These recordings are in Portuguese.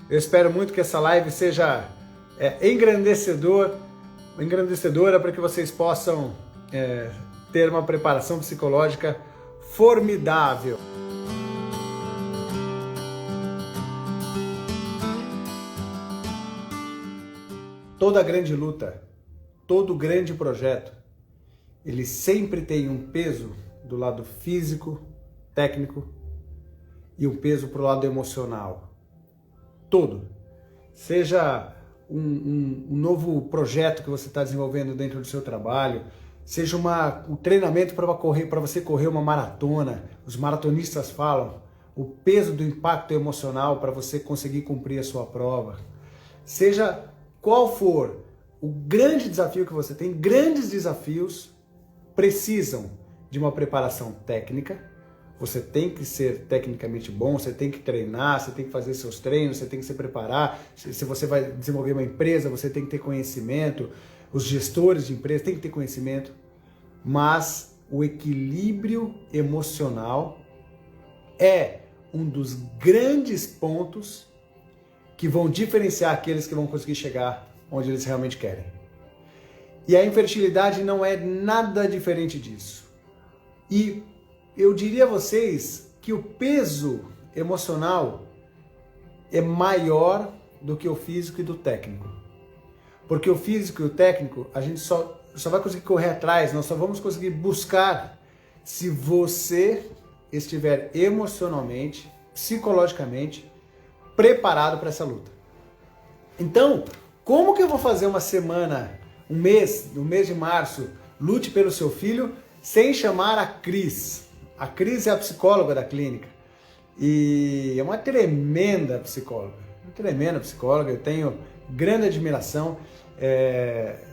Eu espero muito que essa live seja engrandecedora para que vocês possam ter uma preparação psicológica formidável. Toda grande luta, todo grande projeto, ele sempre tem um peso do lado físico, técnico e um peso para o lado emocional. Todo. Seja um novo projeto que você está desenvolvendo dentro do seu trabalho, seja um treinamento para você correr uma maratona. Os maratonistas falam o peso do impacto emocional para você conseguir cumprir a sua prova. Seja qual for o grande desafio que você tem, grandes desafios precisam de uma preparação técnica. Você tem que ser tecnicamente bom, você tem que treinar, você tem que fazer seus treinos, você tem que se preparar. Se você vai desenvolver uma empresa, você tem que ter conhecimento. Os gestores de empresa têm que ter conhecimento. Mas o equilíbrio emocional é um dos grandes pontos que vão diferenciar aqueles que vão conseguir chegar onde eles realmente querem. E a infertilidade não é nada diferente disso. E eu diria a vocês que o peso emocional é maior do que o físico e do técnico. Porque o físico e o técnico, a gente só vai conseguir correr atrás, nós só vamos conseguir buscar se você estiver emocionalmente, psicologicamente preparado para essa luta. Então, como que eu vou fazer uma semana, no mês de março, lute pelo seu filho, sem chamar a Cris? A Cris é a psicóloga da clínica e é uma tremenda psicóloga, eu tenho grande admiração.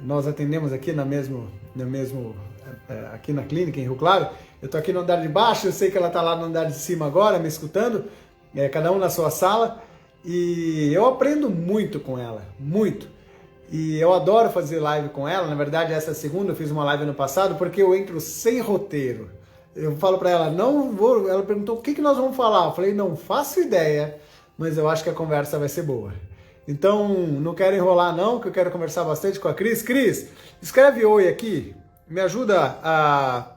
Nós atendemos aqui aqui na clínica em Rio Claro. Eu estou aqui no andar de baixo, eu sei que ela está lá no andar de cima agora, me escutando, cada um na sua sala, e eu aprendo muito com ela, muito. E eu adoro fazer live com ela. Na verdade, essa segunda eu fiz uma live ano passado porque eu entro sem roteiro. Eu falo para ela, ela perguntou o que nós vamos falar. Eu falei, não faço ideia, mas eu acho que a conversa vai ser boa. Então, não quero enrolar não, que eu quero conversar bastante com a Cris. Cris, escreve oi aqui, me ajuda a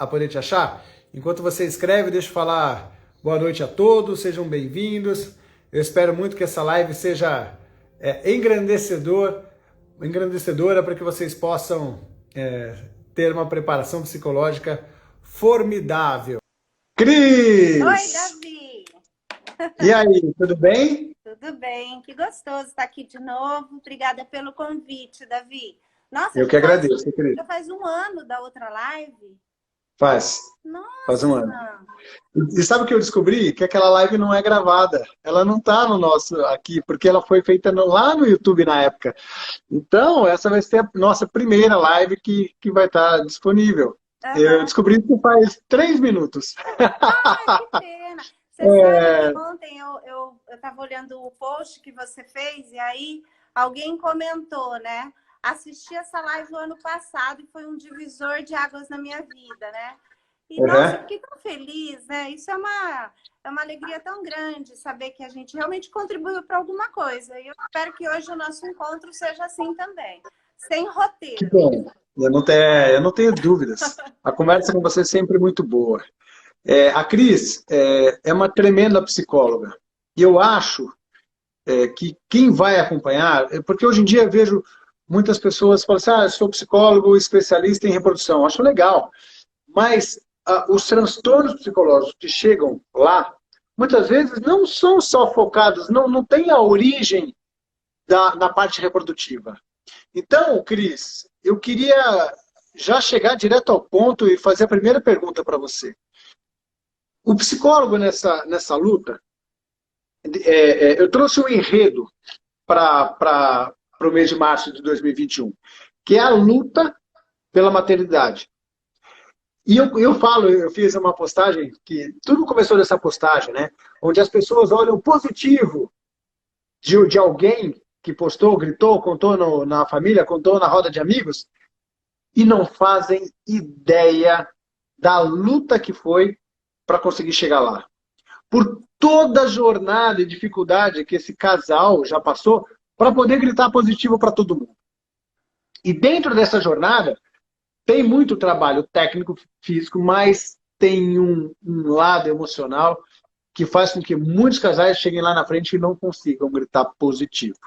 poder te achar. Enquanto você escreve, deixa eu falar boa noite a todos, sejam bem-vindos. Eu espero muito que essa live seja engrandecedora para que vocês possam ter uma preparação psicológica formidável. Cris! Oi, Davi! E aí, tudo bem? Tudo bem, que gostoso estar aqui de novo. Obrigada pelo convite, Davi. Nossa, eu que agradeço, Cris. Já faz um ano da outra live? Faz. Nossa! Faz um ano. E sabe o que eu descobri? Que aquela live não é gravada. Ela não está no nosso aqui, porque ela foi feita lá no YouTube na época. Então, essa vai ser a nossa primeira live que vai estar disponível. Uhum. Eu descobri isso faz 3 minutos. Ah, que pena! Você sabe que ontem eu estava olhando o post que você fez e aí alguém comentou, né? Assisti essa live no ano passado e foi um divisor de águas na minha vida, né? E, nossa, eu fiquei tão feliz, né? Isso é uma alegria tão grande, saber que a gente realmente contribuiu para alguma coisa. E eu espero que hoje o nosso encontro seja assim também, sem roteiro. Que bom, eu não tenho dúvidas. A conversa com você é sempre muito boa. A Cris é uma tremenda psicóloga. E eu acho que quem vai acompanhar... Porque hoje em dia eu vejo muitas pessoas falam assim, eu sou psicólogo especialista em reprodução. Acho legal. Mas os transtornos psicológicos que chegam lá, muitas vezes não são só focados, não tem a origem na parte reprodutiva. Então, Cris, eu queria já chegar direto ao ponto e fazer a primeira pergunta para você. O psicólogo nessa luta, eu trouxe um enredo para o mês de março de 2021, que é a luta pela maternidade. E eu fiz uma postagem, que tudo começou dessa postagem, né? Onde as pessoas olham o positivo de alguém que postou, gritou, contou na família, contou na roda de amigos, e não fazem ideia da luta que foi para conseguir chegar lá. por toda a jornada e dificuldade que esse casal já passou para poder gritar positivo para todo mundo. E dentro dessa jornada, tem muito trabalho técnico, físico, mas tem um lado emocional que faz com que muitos casais cheguem lá na frente e não consigam gritar positivo.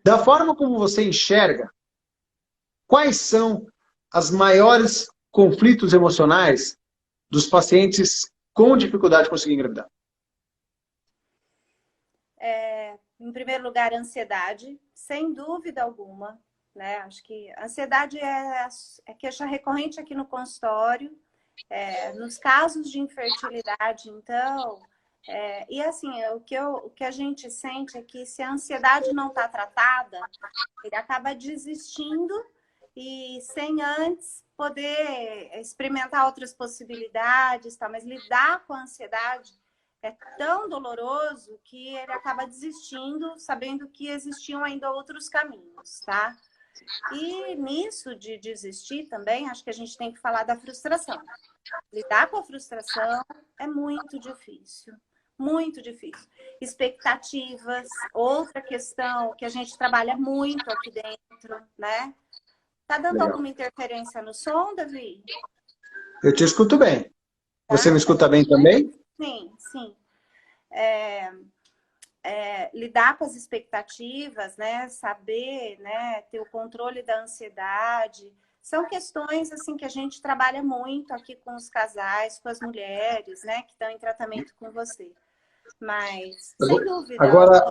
Da forma como você enxerga, quais são os maiores conflitos emocionais dos pacientes com dificuldade de conseguir engravidar? Em primeiro lugar, ansiedade, sem dúvida alguma. Né? Acho que a ansiedade é queixa recorrente aqui no consultório. Nos casos de infertilidade, então... e assim, o que a gente sente é que se a ansiedade não está tratada, ele acaba desistindo e sem antes poder experimentar outras possibilidades, tá? Mas lidar com a ansiedade é tão doloroso que ele acaba desistindo, sabendo que existiam ainda outros caminhos, tá? E nisso de desistir também, acho que a gente tem que falar da frustração. Lidar com a frustração é muito difícil. Muito difícil. Expectativas, outra questão que a gente trabalha muito aqui dentro, né? Tá dando Legal. alguma interferência no som, Davi? Eu te escuto bem. Você Tá? me escuta bem também? Sim, sim. Lidar com as expectativas, né? Saber, né? Ter o controle da ansiedade. São questões assim que a gente trabalha muito aqui com os casais, com as mulheres, né? Que estão em tratamento com você. Mas, sem dúvida. Agora,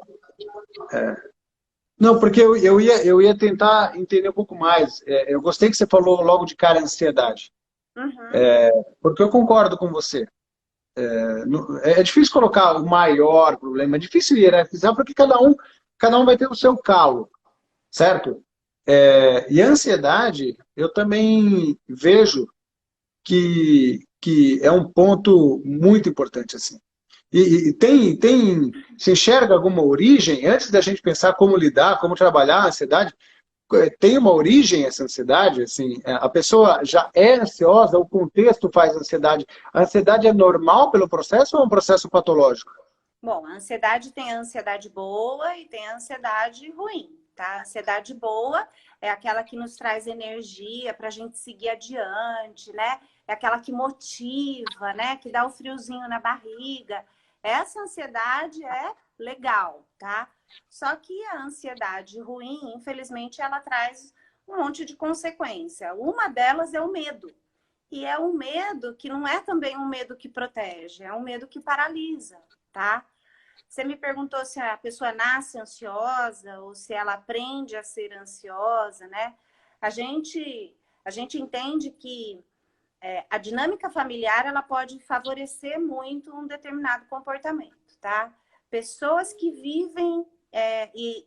não, porque eu ia tentar entender um pouco mais. Eu gostei que você falou logo de cara a ansiedade. Uhum. Porque eu concordo com você. É difícil colocar o maior problema, é difícil hierarquizar, porque cada um vai ter o seu calo, certo? E a ansiedade, eu também vejo que é um ponto muito importante, assim. E se enxerga alguma origem, antes da gente pensar como lidar, como trabalhar a ansiedade, tem uma origem essa ansiedade? Assim, a pessoa já é ansiosa, o contexto faz ansiedade. A ansiedade é normal pelo processo ou é um processo patológico? Bom, a ansiedade tem a ansiedade boa e tem a ansiedade ruim, tá? A ansiedade boa é aquela que nos traz energia para a gente seguir adiante, né? É aquela que motiva, né? Que dá o friozinho na barriga. Essa ansiedade é legal, tá? Só que a ansiedade ruim, infelizmente, ela traz um monte de consequência. Uma delas é o medo. E é um medo que não é também um medo que protege, é um medo que paralisa, tá? Você me perguntou se a pessoa nasce ansiosa ou se ela aprende a ser ansiosa, né? A gente entende que a dinâmica familiar ela pode favorecer muito um determinado comportamento, tá? Pessoas que vivem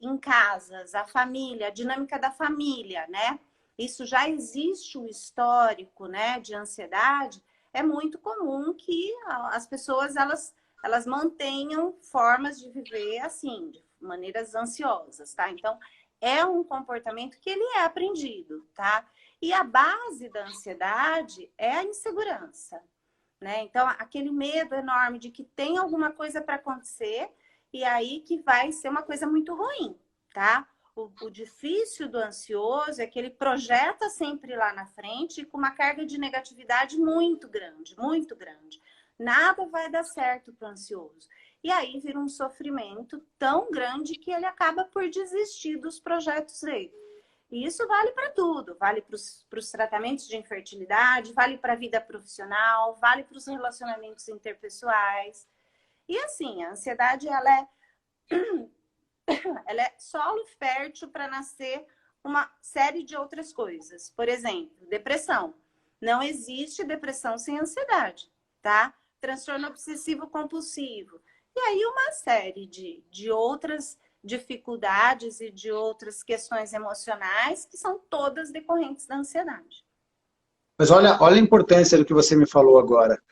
em casas, a família, a dinâmica da família, né? Isso já existe um histórico, né, de ansiedade. É muito comum que as pessoas elas mantenham formas de viver assim, de maneiras ansiosas, tá? Então, é um comportamento que ele é aprendido, tá? E a base da ansiedade é a insegurança, né? Então, aquele medo enorme de que tem alguma coisa para acontecer e aí que vai ser uma coisa muito ruim, tá? O difícil do ansioso é que ele projeta sempre lá na frente com uma carga de negatividade muito grande, muito grande. Nada vai dar certo para o ansioso. E aí vira um sofrimento tão grande que ele acaba por desistir dos projetos dele. E isso vale para tudo. Vale para os tratamentos de infertilidade, vale para a vida profissional, vale para os relacionamentos interpessoais. E assim, a ansiedade, ela é solo fértil para nascer uma série de outras coisas. Por exemplo, depressão. Não existe depressão sem ansiedade, tá? Transtorno obsessivo compulsivo. E aí uma série de outras dificuldades e de outras questões emocionais que são todas decorrentes da ansiedade. Mas olha a importância do que você me falou agora.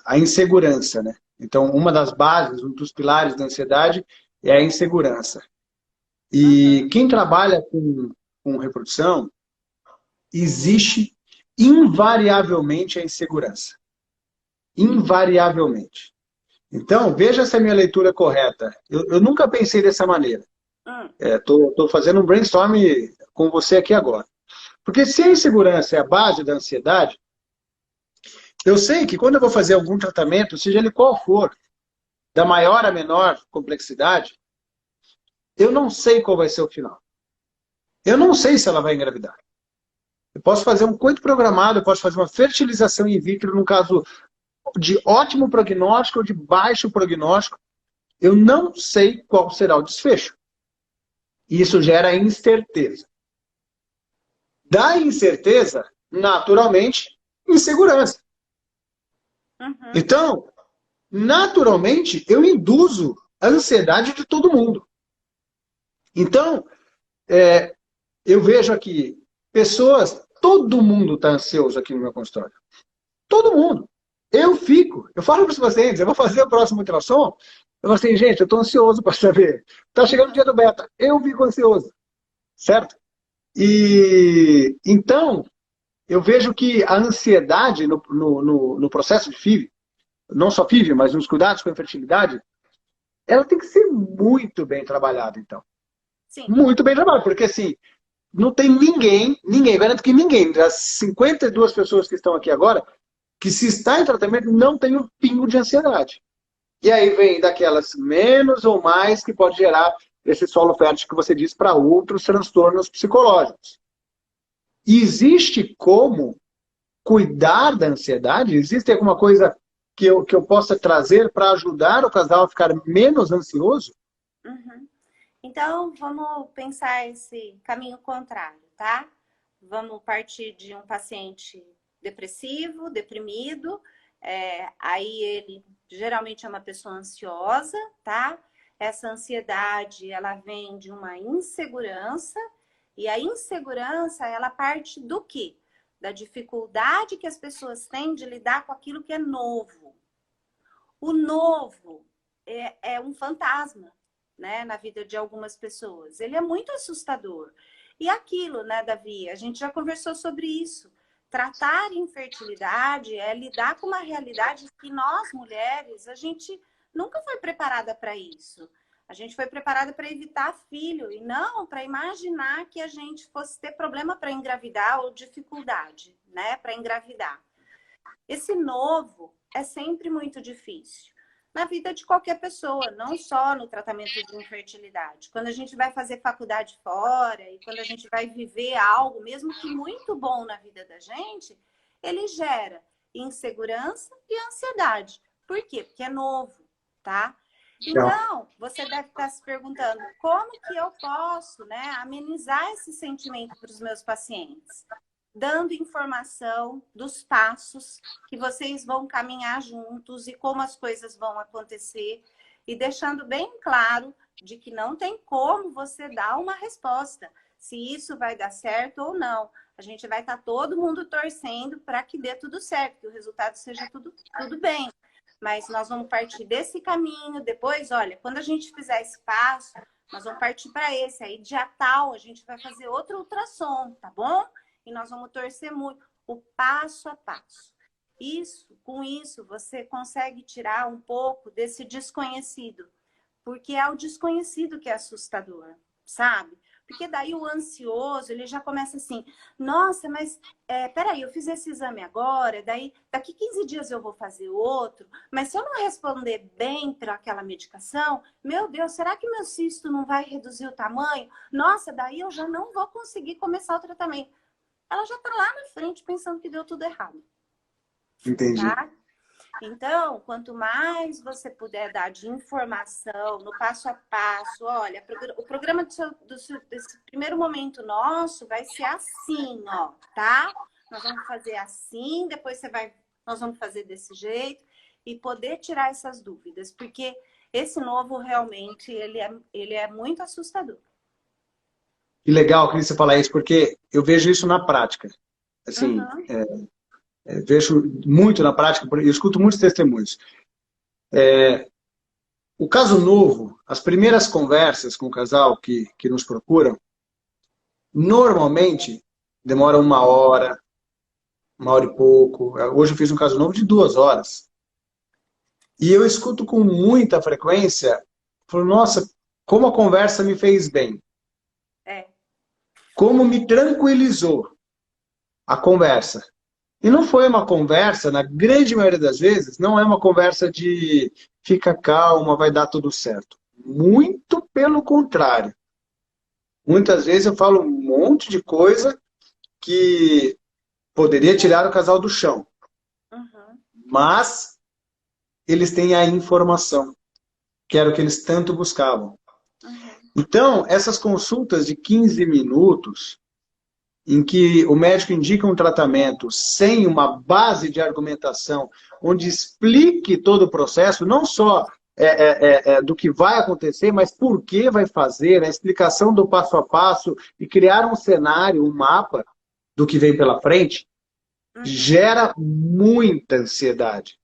A insegurança, né? Então, uma das bases, um dos pilares da ansiedade é a insegurança. E quem trabalha com reprodução, existe invariavelmente a insegurança. invariavelmente. Então, veja se a minha leitura é correta. Eu nunca pensei dessa maneira. Estou fazendo um brainstorm com você aqui agora. Porque se a insegurança é a base da ansiedade, eu sei que quando eu vou fazer algum tratamento, seja ele qual for, da maior a menor complexidade, eu não sei qual vai ser o final. Eu não sei se ela vai engravidar. Eu posso fazer um coito programado, eu posso fazer uma fertilização in vitro, num caso de ótimo prognóstico ou de baixo prognóstico. Eu não sei qual será o desfecho. E isso gera incerteza. Da incerteza, naturalmente, insegurança. Uhum. Então, naturalmente, eu induzo a ansiedade de todo mundo. Então, eu vejo aqui pessoas, todo mundo está ansioso aqui no meu consultório. Todo mundo. Eu falo para os pacientes, eu vou fazer o próximo ultrassom, eu falo assim, gente, eu estou ansioso para saber. Está chegando o dia do beta, eu fico ansioso, certo? E então, eu vejo que a ansiedade no processo de FIV, não só FIV, mas nos cuidados com a infertilidade, ela tem que ser muito bem trabalhada, então. Sim. Muito bem trabalhada, porque assim, não tem ninguém, garanto que ninguém, das 52 pessoas que estão aqui agora, que se está em tratamento não tem um pingo de ansiedade. E aí vem daquelas menos ou mais que pode gerar esse solo fértil que você diz para outros transtornos psicológicos. E existe como cuidar da ansiedade? Existe alguma coisa que eu possa trazer para ajudar o casal a ficar menos ansioso? Uhum. Então, vamos pensar esse caminho contrário, tá? Vamos partir de um paciente depressivo, deprimido, aí ele geralmente é uma pessoa ansiosa, tá? Essa ansiedade, ela vem de uma insegurança, e a insegurança, ela parte do quê? Da dificuldade que as pessoas têm de lidar com aquilo que é novo. O novo é um fantasma, né, na vida de algumas pessoas. Ele é muito assustador. E aquilo, né, Davi? A gente já conversou sobre isso. Tratar infertilidade é lidar com uma realidade que nós, mulheres, a gente nunca foi preparada para isso. A gente foi preparada para evitar filho e não para imaginar que a gente fosse ter problema para engravidar ou dificuldade, né, para engravidar. Esse novo é sempre muito difícil na vida de qualquer pessoa, não só no tratamento de infertilidade. Quando a gente vai fazer faculdade fora e quando a gente vai viver algo, mesmo que muito bom na vida da gente, ele gera insegurança e ansiedade. Por quê? Porque é novo, tá? Então, você deve estar se perguntando como que eu posso, né, amenizar esse sentimento para os meus pacientes? Dando informação dos passos que vocês vão caminhar juntos e como as coisas vão acontecer e deixando bem claro de que não tem como você dar uma resposta, se isso vai dar certo ou não. A gente vai estar todo mundo torcendo para que dê tudo certo, que o resultado seja tudo bem. Mas nós vamos partir desse caminho, depois, olha, quando a gente fizer esse passo, nós vamos partir para esse, aí dia tal a gente vai fazer outro ultrassom, tá bom? E nós vamos torcer muito, o passo a passo. Com isso, você consegue tirar um pouco desse desconhecido. Porque é o desconhecido que é assustador, sabe? Porque daí o ansioso, ele já começa assim, nossa, mas peraí, eu fiz esse exame agora, daí daqui 15 dias eu vou fazer outro, mas se eu não responder bem para aquela medicação, meu Deus, será que meu cisto não vai reduzir o tamanho? Nossa, daí eu já não vou conseguir começar o tratamento. Ela já está lá na frente pensando que deu tudo errado. Entendi. Tá? Então, quanto mais você puder dar de informação no passo a passo, olha, o programa desse primeiro momento nosso vai ser assim, ó, tá? Nós vamos fazer assim, depois nós vamos fazer desse jeito e poder tirar essas dúvidas, porque esse novo realmente, ele é muito assustador. Que legal que você falar isso, porque eu vejo isso na prática. Assim, vejo muito na prática, eu escuto muitos testemunhos. O caso novo, as primeiras conversas com o casal que nos procuram, normalmente demoram uma hora e pouco. Hoje eu fiz um caso novo de 2 horas. E eu escuto com muita frequência, falo, nossa, como a conversa me fez bem. É. Como me tranquilizou a conversa. E não foi uma conversa, na grande maioria das vezes, não é uma conversa de fica calma, vai dar tudo certo. Muito pelo contrário. Muitas vezes eu falo um monte de coisa que poderia tirar o casal do chão, Uhum. mas eles têm a informação, que era o que eles tanto buscavam. Uhum. Então, essas consultas de 15 minutos, em que o médico indica um tratamento sem uma base de argumentação, onde explique todo o processo, não só do que vai acontecer, mas por que vai fazer, a explicação do passo a passo e criar um cenário, um mapa do que vem pela frente, Uhum. gera muita ansiedade,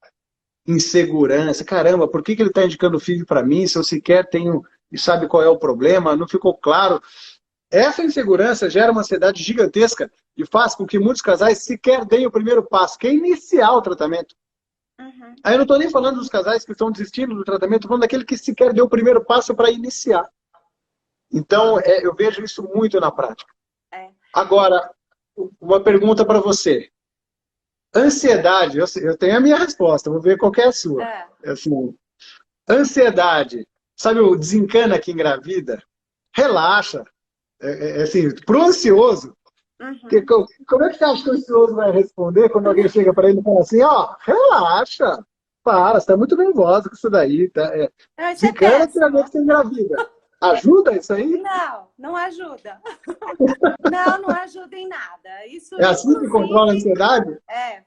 insegurança. Caramba, por que ele está indicando o filho para mim se eu sequer tenho e sabe qual é o problema? Não ficou claro. Essa insegurança gera uma ansiedade gigantesca e faz com que muitos casais sequer deem o primeiro passo, que é iniciar o tratamento. Uhum. Aí eu não estou nem falando dos casais que estão desistindo do tratamento, estou falando daquele que sequer deu o primeiro passo para iniciar. Então, eu vejo isso muito na prática. É. Agora, uma pergunta para você. Ansiedade, eu tenho a minha resposta, vou ver qual é a sua. É. Assim, ansiedade, sabe o desencana que engravida? Relaxa. Assim, pro ansioso, Uhum. como é que você acha que o ansioso vai responder quando alguém chega para ele e fala assim, ó, relaxa, para, você está muito nervosa com isso daí, tá? Não, isso é Desencana que péssimo. você engravida. Ajuda isso aí? Não, não ajuda. Não, não ajuda em nada. Isso, É assim que controla a inclusive, ansiedade?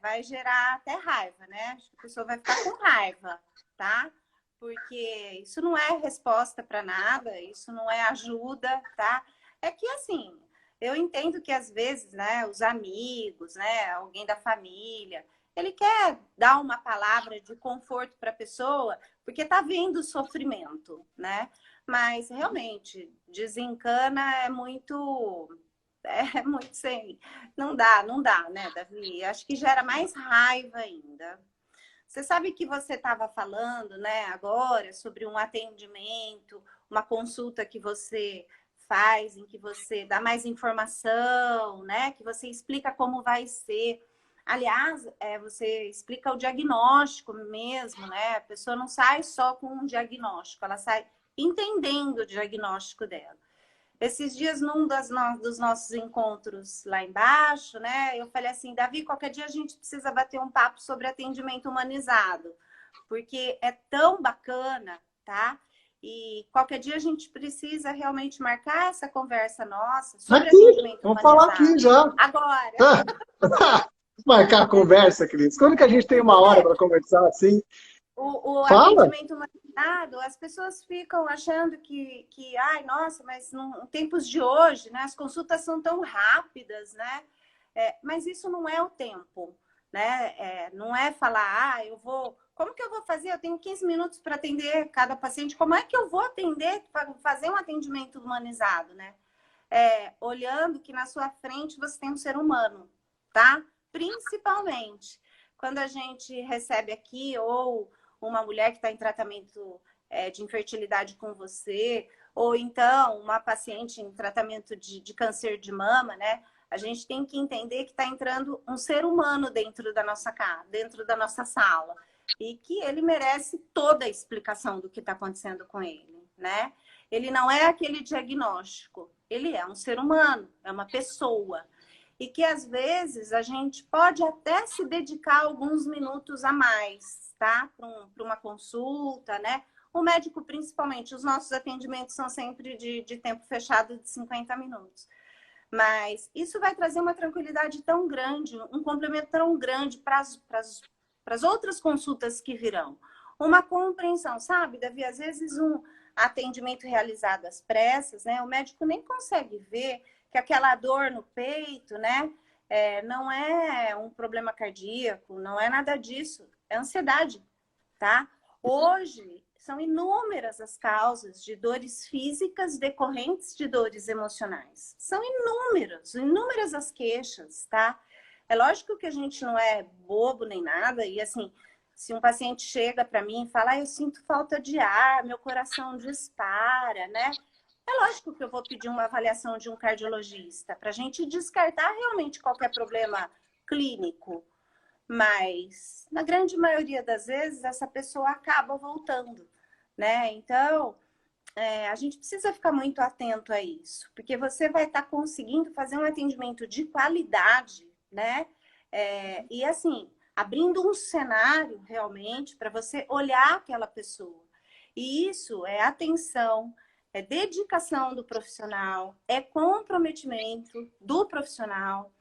vai gerar até raiva, né? Acho que a pessoa vai ficar com raiva, tá? Porque isso não é resposta para nada, isso não é ajuda, tá? É que assim, eu entendo que às vezes, né, os amigos, né, alguém da família, ele quer dar uma palavra de conforto para a pessoa, porque tá vendo o sofrimento, né? Mas realmente, desencana é muito sem. Não dá, né, Davi? Acho que gera mais raiva ainda. Você sabe que você estava falando, né, agora sobre um atendimento, uma consulta que você faz, em que você dá mais informação, né, que você explica como vai ser. Aliás, você explica o diagnóstico mesmo, né? A pessoa não sai só com um diagnóstico, ela sai entendendo o diagnóstico dela. Esses dias, dos nossos encontros lá embaixo, né? Eu falei assim, Davi, qualquer dia a gente precisa bater um papo sobre atendimento humanizado, porque é tão bacana, tá? E qualquer dia a gente precisa realmente marcar essa conversa nossa sobre Aqui, atendimento vamos falar aqui humanizado. já. Agora, Marcar a conversa, Cris. Quando que a gente tem uma hora porque para conversar assim? o Fala. atendimento humanizado, as pessoas ficam achando ai, nossa, mas em tempos de hoje, né, as consultas são tão rápidas, né? Mas isso não é o tempo, né? Não é falar, eu vou. Como que eu vou fazer? Eu tenho 15 minutos para atender cada paciente. Como é que eu vou atender, fazer um atendimento humanizado, né? Olhando que na sua frente você tem um ser humano, tá? Principalmente quando a gente recebe aqui ou uma mulher que está em tratamento de infertilidade com você, ou então uma paciente em tratamento de câncer de mama, né? A gente tem que entender que está entrando um ser humano dentro da nossa casa, dentro da nossa sala, e que ele merece toda a explicação do que está acontecendo com ele, né? Ele não é aquele diagnóstico, ele é um ser humano, é uma pessoa. E que às vezes a gente pode até se dedicar alguns minutos a mais, tá? Para uma consulta, né? O médico, principalmente, os nossos atendimentos são sempre de tempo fechado de 50 minutos. Mas isso vai trazer uma tranquilidade tão grande, um complemento tão grande para as outras consultas que virão. Uma compreensão, sabe, Davi? Às vezes um atendimento realizado às pressas, né? O médico nem consegue ver que aquela dor no peito, né? Não é um problema cardíaco, não é nada disso, é ansiedade, tá? Hoje, são inúmeras as causas de dores físicas decorrentes de dores emocionais. São inúmeras as queixas, tá? É lógico que a gente não é bobo nem nada, e assim, Se um paciente chega para mim e fala, eu sinto falta de ar, meu coração dispara, né? É lógico que eu vou pedir uma avaliação de um cardiologista para a gente descartar realmente qualquer problema clínico. Mas, na grande maioria das vezes, essa pessoa acaba voltando, né? Então, a gente precisa ficar muito atento a isso, porque você vai estar conseguindo fazer um atendimento de qualidade, né? E assim, abrindo um cenário realmente para você olhar aquela pessoa. E isso é atenção, é dedicação do profissional, é comprometimento do profissional.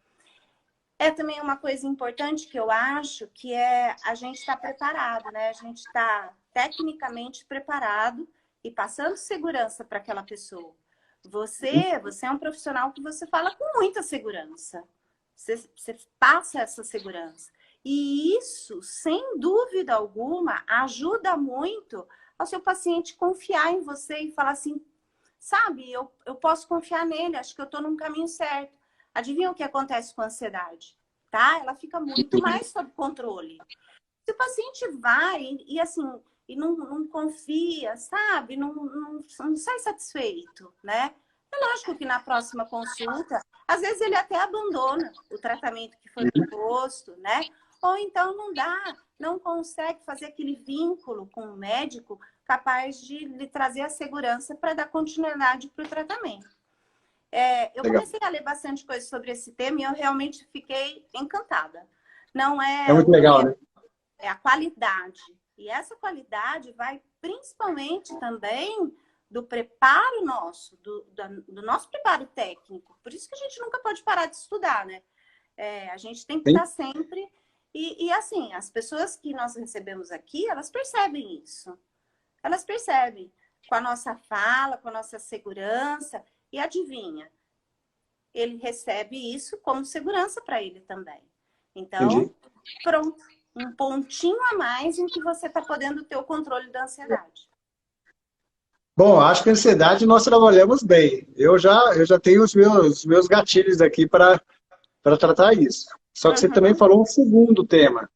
É também uma coisa importante que eu acho que é a gente estar preparado, né? A gente está tecnicamente preparado e passando segurança para aquela pessoa. Você é um profissional que você fala com muita segurança. Você passa essa segurança. E isso, sem dúvida alguma, ajuda muito ao seu paciente confiar em você e falar assim, sabe, eu posso confiar nele, acho que eu estou num caminho certo. Adivinha o que acontece com a ansiedade? Tá? Ela fica muito mais sob controle. Se o paciente vai e assim, e não confia, sabe? Não sai satisfeito, né? É lógico que na próxima consulta, às vezes ele até abandona o tratamento que foi proposto, né? Ou então não consegue fazer aquele vínculo com o médico capaz de lhe trazer a segurança para dar continuidade para o tratamento. Eu comecei a ler bastante coisa sobre esse tema e eu realmente fiquei encantada. Não é muito legal, né? É a qualidade. E essa qualidade vai principalmente também do preparo nosso, do nosso preparo técnico. Por isso que a gente nunca pode parar de estudar, né? A gente tem que estar sempre... E assim, as pessoas que nós recebemos aqui, elas percebem isso. Elas percebem com a nossa fala, com a nossa segurança. E adivinha, ele recebe isso como segurança para ele também. Então, pronto, um pontinho a mais em que você está podendo ter o controle da ansiedade. Bom, acho que a ansiedade nós trabalhamos bem. Eu já tenho os meus gatilhos aqui para tratar isso. Só que você também falou um segundo tema,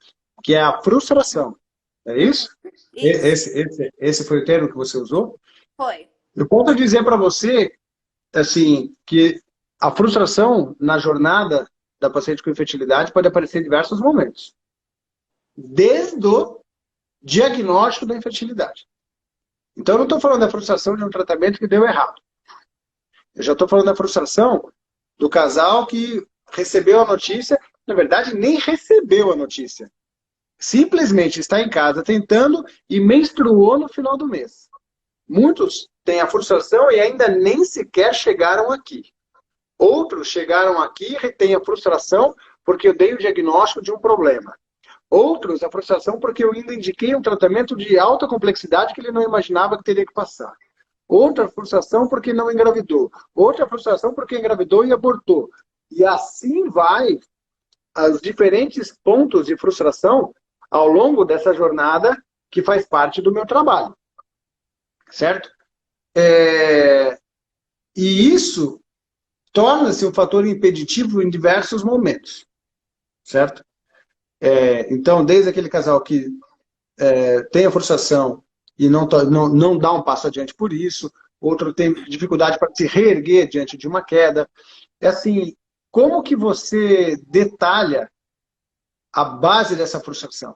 que é a frustração. É isso? Esse foi o termo que você usou? Foi. Eu posso dizer para você, assim, que a frustração na jornada da paciente com infertilidade pode aparecer em diversos momentos. Desde o diagnóstico da infertilidade. Então, eu não estou falando da frustração de um tratamento que deu errado. Eu já estou falando da frustração do casal que recebeu a notícia, na verdade, nem recebeu a notícia. Simplesmente está em casa tentando e menstruou no final do mês. Muitos têm a frustração e ainda nem sequer chegaram aqui. Outros chegaram aqui e têm a frustração porque eu dei o diagnóstico de um problema. Outros, a frustração porque eu ainda indiquei um tratamento de alta complexidade que ele não imaginava que teria que passar. Outra frustração porque não engravidou. Outra frustração porque engravidou e abortou. E assim vai os diferentes pontos de frustração ao longo dessa jornada que faz parte do meu trabalho. Certo? E isso torna-se um fator impeditivo em diversos momentos. Certo? Então, desde aquele casal que tem a frustração e não dá um passo adiante por isso, outro tem dificuldade para se reerguer diante de uma queda. É assim, como que você detalha a base dessa frustração?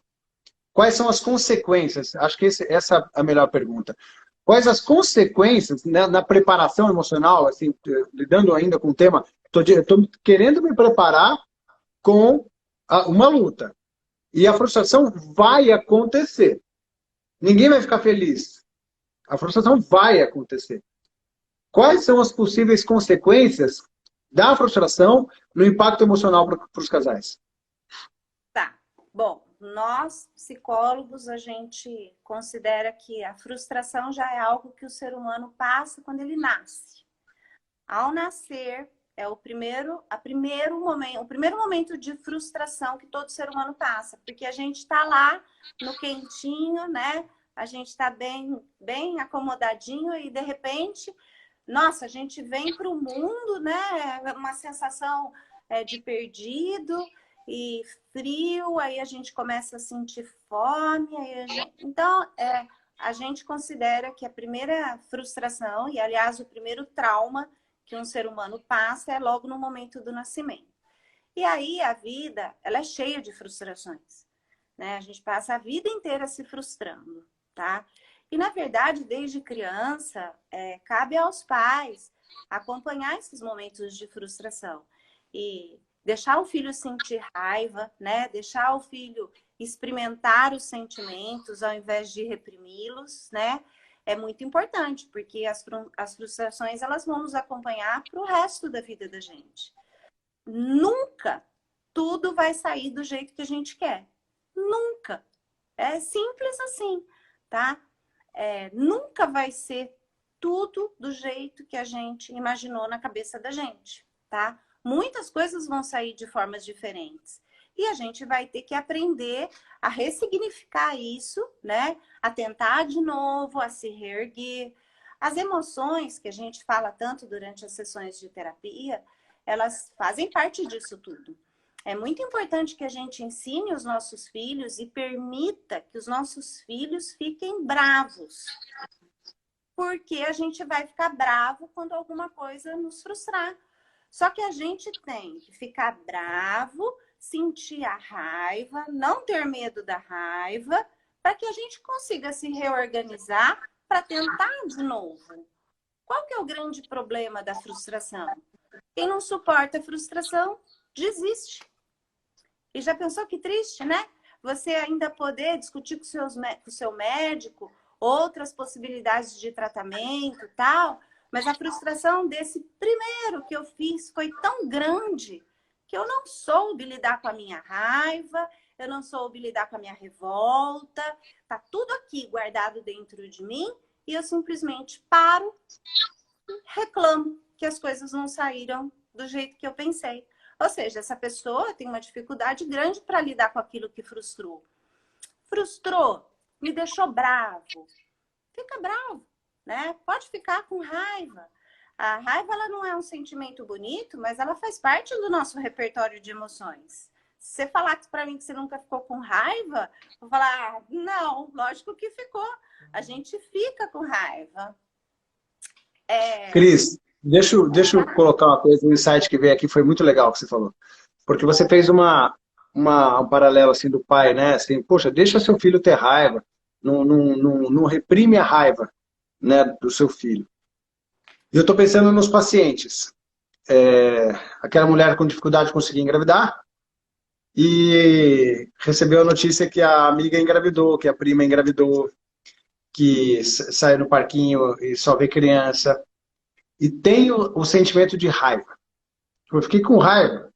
Quais são as consequências? Acho que essa é a melhor pergunta. Quais as consequências, né, na preparação emocional, assim, lidando ainda com o tema, estou querendo me preparar com uma luta. E a frustração vai acontecer. Ninguém vai ficar feliz. A frustração vai acontecer. Quais são as possíveis consequências da frustração no impacto emocional para os casais? Tá. Bom, nós, psicólogos, a gente considera que a frustração já é algo que o ser humano passa quando ele nasce. Ao nascer, é o primeiro momento de frustração que todo ser humano passa, porque a gente está lá no quentinho, né? A gente está bem acomodadinho e de repente, nossa, a gente vem para o mundo, né? Uma sensação de perdido e frio, aí a gente começa a sentir fome. Então, a gente considera que a primeira frustração, e aliás o primeiro trauma que um ser humano passa é logo no momento do nascimento. E aí a vida, ela é cheia de frustrações, né? A gente passa a vida inteira se frustrando, tá? E na verdade, desde criança, cabe aos pais acompanhar esses momentos de frustração e deixar o filho sentir raiva, né? Deixar o filho experimentar os sentimentos ao invés de reprimi-los, né? É muito importante, porque as frustrações elas vão nos acompanhar para o resto da vida da gente. Nunca tudo vai sair do jeito que a gente quer. Nunca. É simples assim, tá? Nunca vai ser tudo do jeito que a gente imaginou na cabeça da gente, tá? Muitas coisas vão sair de formas diferentes. E a gente vai ter que aprender a ressignificar isso, né? A tentar de novo, a se reerguer. As emoções que a gente fala tanto durante as sessões de terapia, elas fazem parte disso tudo. É muito importante que a gente ensine os nossos filhos e permita que os nossos filhos fiquem bravos. Porque a gente vai ficar bravo quando alguma coisa nos frustrar. Só que a gente tem que ficar bravo, sentir a raiva, não ter medo da raiva, para que a gente consiga se reorganizar para tentar de novo. Qual que é o grande problema da frustração? Quem não suporta a frustração, desiste. E já pensou que triste, né? Você ainda poder discutir com o seu médico outras possibilidades de tratamento e tal, mas a frustração desse primeiro que eu fiz foi tão grande que eu não soube lidar com a minha raiva, eu não soube lidar com a minha revolta, tá tudo aqui guardado dentro de mim e eu simplesmente paro e reclamo que as coisas não saíram do jeito que eu pensei. Ou seja, essa pessoa tem uma dificuldade grande para lidar com aquilo que frustrou. Frustrou, me deixou bravo. Fica bravo, né? Pode ficar com raiva. A raiva ela não é um sentimento bonito, mas ela faz parte do nosso repertório de emoções. Se você falar para mim que você nunca ficou com raiva, eu vou falar, não, lógico que ficou. A gente fica com raiva. Cris, deixa eu colocar uma coisa, um insight que veio aqui, foi muito legal o que você falou. Porque você fez um paralelo assim do pai, né? Assim, poxa, deixa seu filho ter raiva, não reprime a raiva, né, do seu filho. E eu estou pensando nos pacientes. Aquela mulher com dificuldade de conseguir engravidar e recebeu a notícia que a amiga engravidou, que a prima engravidou, que sai no parquinho e só vê criança. E tem o sentimento de raiva. Eu fiquei com raiva.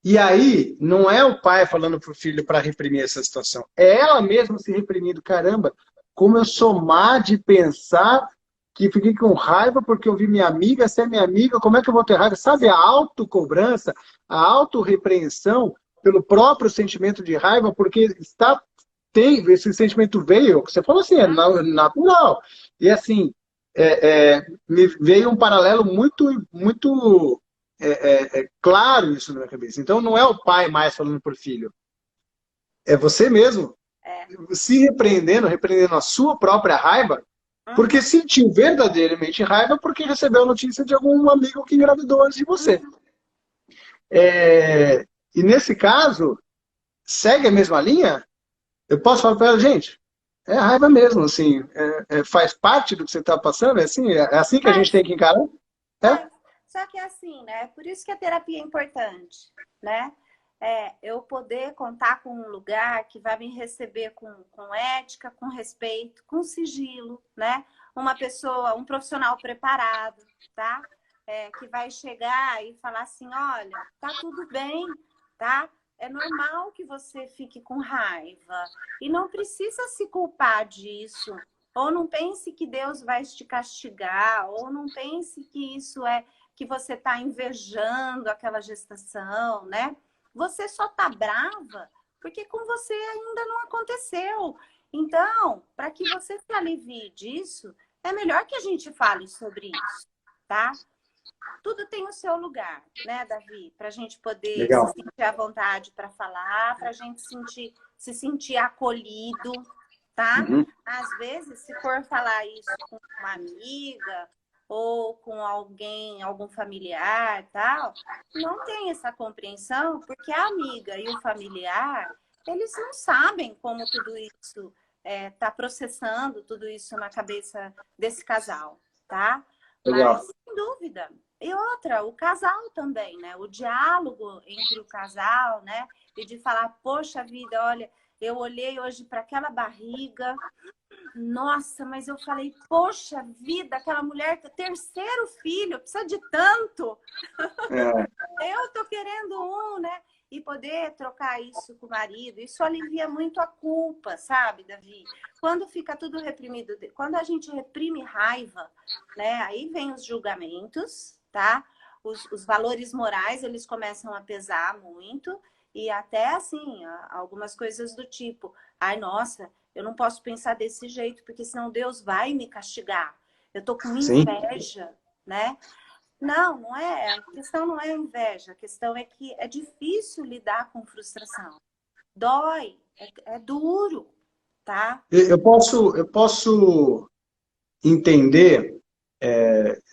E aí, não é o pai falando pro filho para reprimir essa situação. É ela mesma se reprimindo. Caramba, como eu sou má de pensar que fiquei com raiva porque eu vi minha amiga ser minha amiga. Como é que eu vou ter raiva? Sabe, a autocobrança, a autorrepreensão pelo próprio sentimento de raiva, porque esse sentimento veio, você falou assim, é natural. E assim, me veio um paralelo muito claro isso na minha cabeça. Então não é o pai mais falando por filho, é você mesmo se repreendendo a sua própria raiva, porque sentiu verdadeiramente raiva porque recebeu a notícia de algum amigo que engravidou antes de você. E nesse caso, segue a mesma linha, eu posso falar para ela, gente, é raiva mesmo, assim, faz parte do que você está passando, é assim que a gente tem que encarar? Só que é assim, né? Por isso que a terapia é importante, né? Eu poder contar com um lugar que vai me receber com ética, com respeito, com sigilo, né? Uma pessoa, um profissional preparado, tá? Que vai chegar e falar assim, olha, tá tudo bem, tá? É normal que você fique com raiva e não precisa se culpar disso. Ou não pense que Deus vai te castigar, ou não pense que isso é que você está invejando aquela gestação, né? Você só tá brava porque com você ainda não aconteceu. Então, para que você se alivie disso, é melhor que a gente fale sobre isso, tá? tudo tem o seu lugar, né, Davi? Para a gente poder se Legal. sentir à vontade para falar, para a gente se sentir acolhido, tá? Uhum. Às vezes, se for falar isso com uma amiga ou com alguém, algum familiar, tal, não tem essa compreensão, porque a amiga e o familiar, eles não sabem como tudo isso tá processando tudo isso na cabeça desse casal, tá? Mas, Legal. sem dúvida. E outra, o casal também, né? O diálogo entre o casal, né? E de falar, poxa vida, olha, eu olhei hoje para aquela barriga, nossa, mas eu falei, poxa vida, aquela mulher, terceiro filho, precisa de tanto. É, Eu tô querendo um, né? E poder trocar isso com o marido, isso alivia muito a culpa, sabe, Davi? Quando fica tudo reprimido, quando a gente reprime raiva, né? Aí vem os julgamentos, tá? Os valores morais, eles começam a pesar muito. E até, assim, algumas coisas do tipo, ai, nossa, eu não posso pensar desse jeito, porque senão Deus vai me castigar. Eu tô com sim. inveja, né? Não, não é. A questão não é a inveja. A questão é que é difícil lidar com frustração. Dói, é duro, tá? Eu posso entender,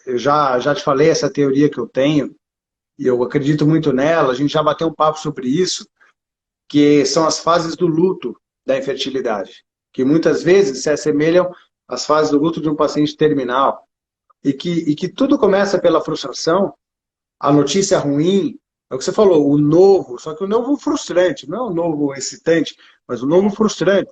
eu já te falei essa teoria que eu tenho, e eu acredito muito nela, a gente já bateu um papo sobre isso, que são as fases do luto da infertilidade, que muitas vezes se assemelham às fases do luto de um paciente terminal, e que tudo começa pela frustração, a notícia ruim, é o que você falou, o novo, só que o novo frustrante, não é o novo excitante, mas o novo É, frustrante,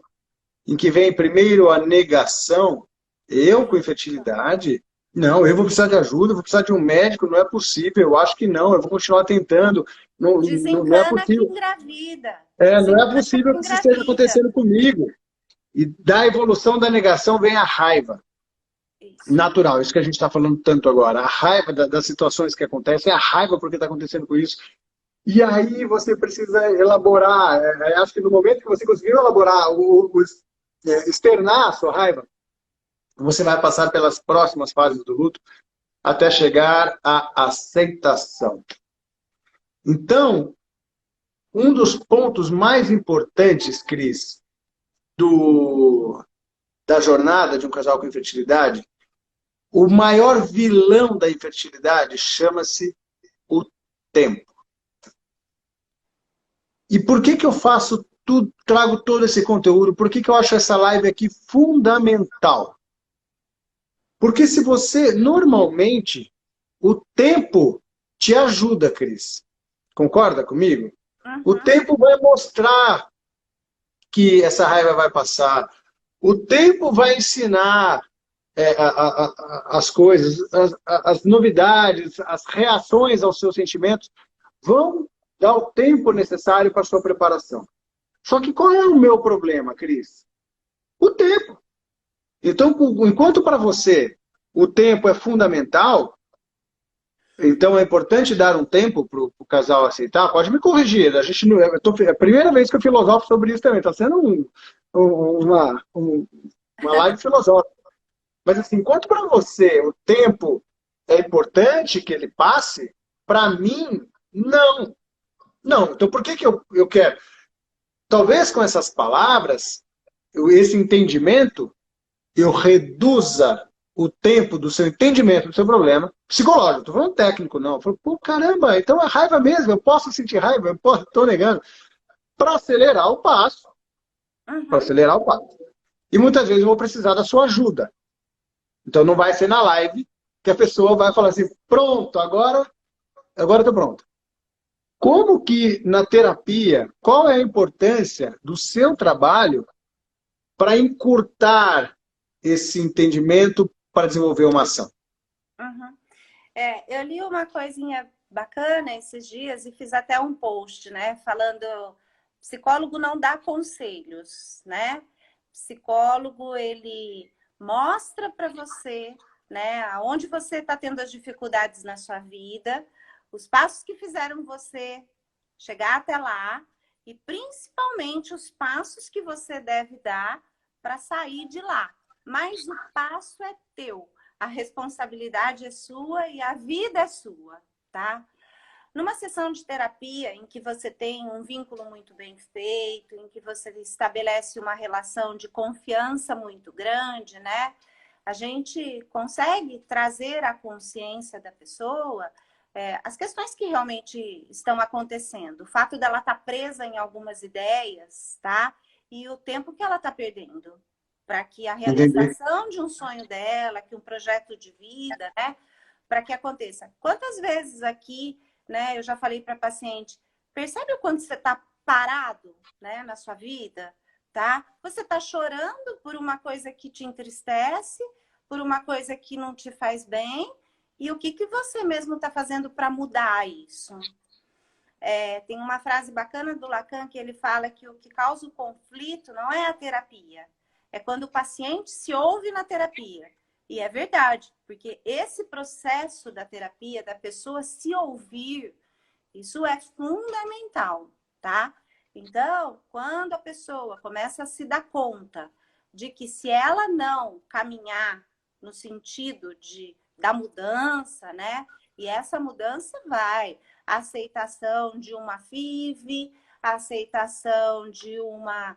em que vem primeiro a negação, eu com infertilidade, não, eu vou precisar de ajuda, vou precisar de um médico, não é possível, eu acho que não, eu vou continuar tentando, não é desencana que possível. engravida. Não é Desencana possível que que isso esteja engravida. acontecendo comigo. E da evolução da negação vem a raiva Isso. natural, isso que a gente está falando tanto agora. A raiva das situações que acontecem, a raiva porque está acontecendo com isso. E aí você precisa elaborar. Acho que no momento que você conseguiu elaborar, externar a sua raiva, você vai passar pelas próximas fases do luto até chegar à aceitação. Então, um dos pontos mais importantes, Cris, do, da jornada de um casal com infertilidade, o maior vilão da infertilidade chama-se o tempo. E por que eu faço tudo, trago todo esse conteúdo? Por que eu acho essa live aqui fundamental? Porque se você, normalmente, o tempo te ajuda, Cris. Concorda comigo? O Uhum. tempo vai mostrar que essa raiva vai passar. O tempo vai ensinar as coisas, as novidades, as reações aos seus sentimentos vão dar o tempo necessário para a sua preparação. Só que qual é o meu problema, Cris? O tempo. Então, enquanto para você o tempo é fundamental, então é importante dar um tempo para o casal aceitar. Pode me corrigir. A gente não, é a primeira vez que eu filosofo sobre isso também. Está sendo uma live filosófica. Mas assim, enquanto para você o tempo é importante que ele passe, para mim, não. Não. Então por que eu quero? Talvez com essas palavras, esse entendimento, eu reduza o tempo do seu entendimento do seu problema psicológico. Estou falando técnico, não. Eu falo, pô, caramba, então é raiva mesmo, eu posso sentir raiva, eu estou negando. Para acelerar o passo. Para Uhum. acelerar o passo. E muitas vezes eu vou precisar da sua ajuda. Então não vai ser na live que a pessoa vai falar assim, pronto, agora estou pronto. Como que na terapia, qual é a importância do seu trabalho para encurtar esse entendimento para desenvolver uma ação? Uhum. Eu li uma coisinha bacana esses dias e fiz até um post, né? Falando, psicólogo não dá conselhos, né? Psicólogo, ele mostra para você, né? Aonde você está tendo as dificuldades na sua vida, os passos que fizeram você chegar até lá e principalmente os passos que você deve dar para sair de lá. Mas o passo é teu. a responsabilidade é sua e a vida é sua, tá? Numa sessão de terapia em que você tem um vínculo muito bem feito, em que você estabelece uma relação de confiança muito grande, né? A gente consegue trazer à consciência da pessoa as questões que realmente estão acontecendo. O fato dela estar presa em algumas ideias, tá? E o tempo que ela está perdendo para que a realização de um sonho dela, que um projeto de vida, né? Para que aconteça. Quantas vezes aqui, né? Eu já falei para paciente, percebe o quanto você está parado, né? Na sua vida, tá? Você está chorando por uma coisa que te entristece, por uma coisa que não te faz bem, e o que você mesmo está fazendo para mudar isso? Tem uma frase bacana do Lacan que ele fala que o que causa o conflito não é a terapia, é quando o paciente se ouve na terapia. E é verdade, porque esse processo da terapia, da pessoa se ouvir, isso é fundamental, tá? Então, quando a pessoa começa a se dar conta de que se ela não caminhar no sentido da mudança, né? E essa mudança vai a aceitação de uma FIV, a aceitação de uma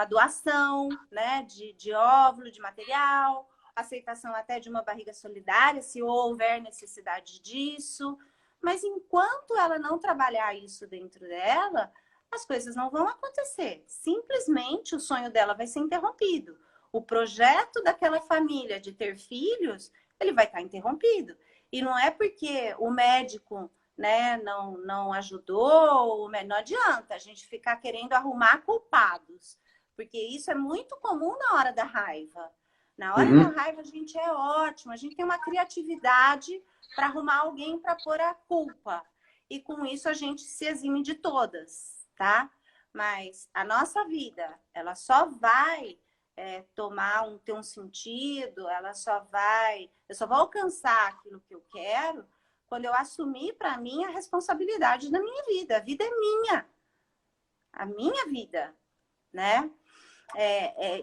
doação, né? De óvulo, de material, aceitação até de uma barriga solidária, se houver necessidade disso. Mas enquanto ela não trabalhar isso dentro dela, as coisas não vão acontecer. Simplesmente o sonho dela vai ser interrompido. O projeto daquela família de ter filhos, ele vai estar interrompido. E não é porque o médico, né, não ajudou, não adianta a gente ficar querendo arrumar culpados. Porque isso é muito comum na hora da raiva. Na hora da raiva, a gente é ótimo, a gente tem uma criatividade para arrumar alguém para pôr a culpa. E com isso a gente se exime de todas, tá? Mas a nossa vida, ela só vai ter um sentido, eu só vou alcançar aquilo que eu quero quando eu assumir para mim a responsabilidade da minha vida. A vida é minha. A minha vida, né?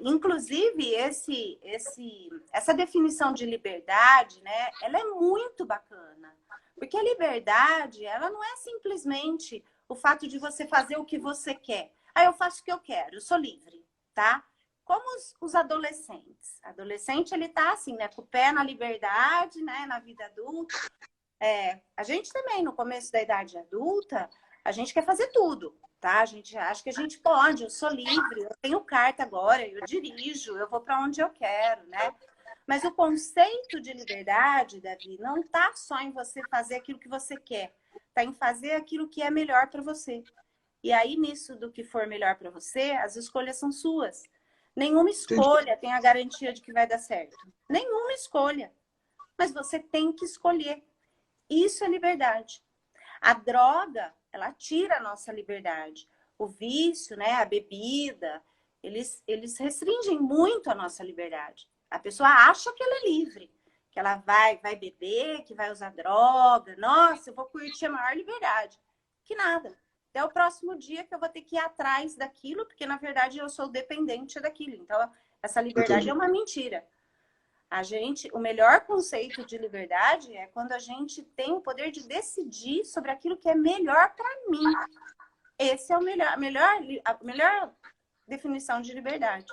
Inclusive, essa definição de liberdade, né, ela é muito bacana. Porque a liberdade, ela não é simplesmente o fato de você fazer o que você quer. Eu faço o que eu quero, eu sou livre, tá? Como os adolescentes. Adolescente, ele tá assim, né, com o pé na liberdade, né, na vida adulta. A gente também, no começo da idade adulta, a gente quer fazer tudo. Tá? A gente acha que a gente pode, eu sou livre, eu tenho carta agora, eu dirijo, eu vou para onde eu quero, né? Mas o conceito de liberdade, Davi, não está só em você fazer aquilo que você quer, está em fazer aquilo que é melhor para você. E aí, nisso do que for melhor para você, as escolhas são suas. Nenhuma escolha tem a garantia de que vai dar certo. Nenhuma escolha. Mas você tem que escolher. Isso é liberdade. A droga, ela tira a nossa liberdade. O vício, né, a bebida, eles restringem muito a nossa liberdade. A pessoa acha que ela é livre, que ela vai beber, que vai usar droga. Nossa, eu vou curtir a maior liberdade. Que nada. Até o próximo dia que eu vou ter que ir atrás daquilo, porque, na verdade, eu sou dependente daquilo. Então, essa liberdade é uma mentira. O melhor conceito de liberdade é quando a gente tem o poder de decidir sobre aquilo que é melhor para mim. Esse é a melhor definição de liberdade.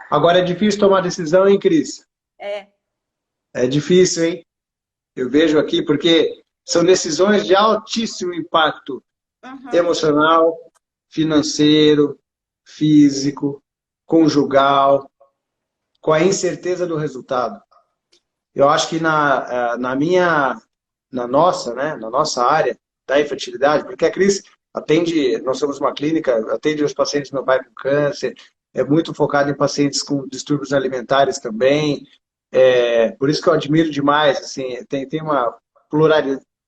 Agora é difícil tomar decisão, hein, Cris? É difícil, hein? Eu vejo aqui, porque são decisões de altíssimo impacto emocional, financeiro, físico, conjugal, com a incerteza do resultado. Eu acho que na nossa área da infertilidade, porque a Cris atende, nós somos uma clínica, atende os pacientes do meu pai com câncer, é muito focado em pacientes com distúrbios alimentares também, por isso que eu admiro demais, assim, tem uma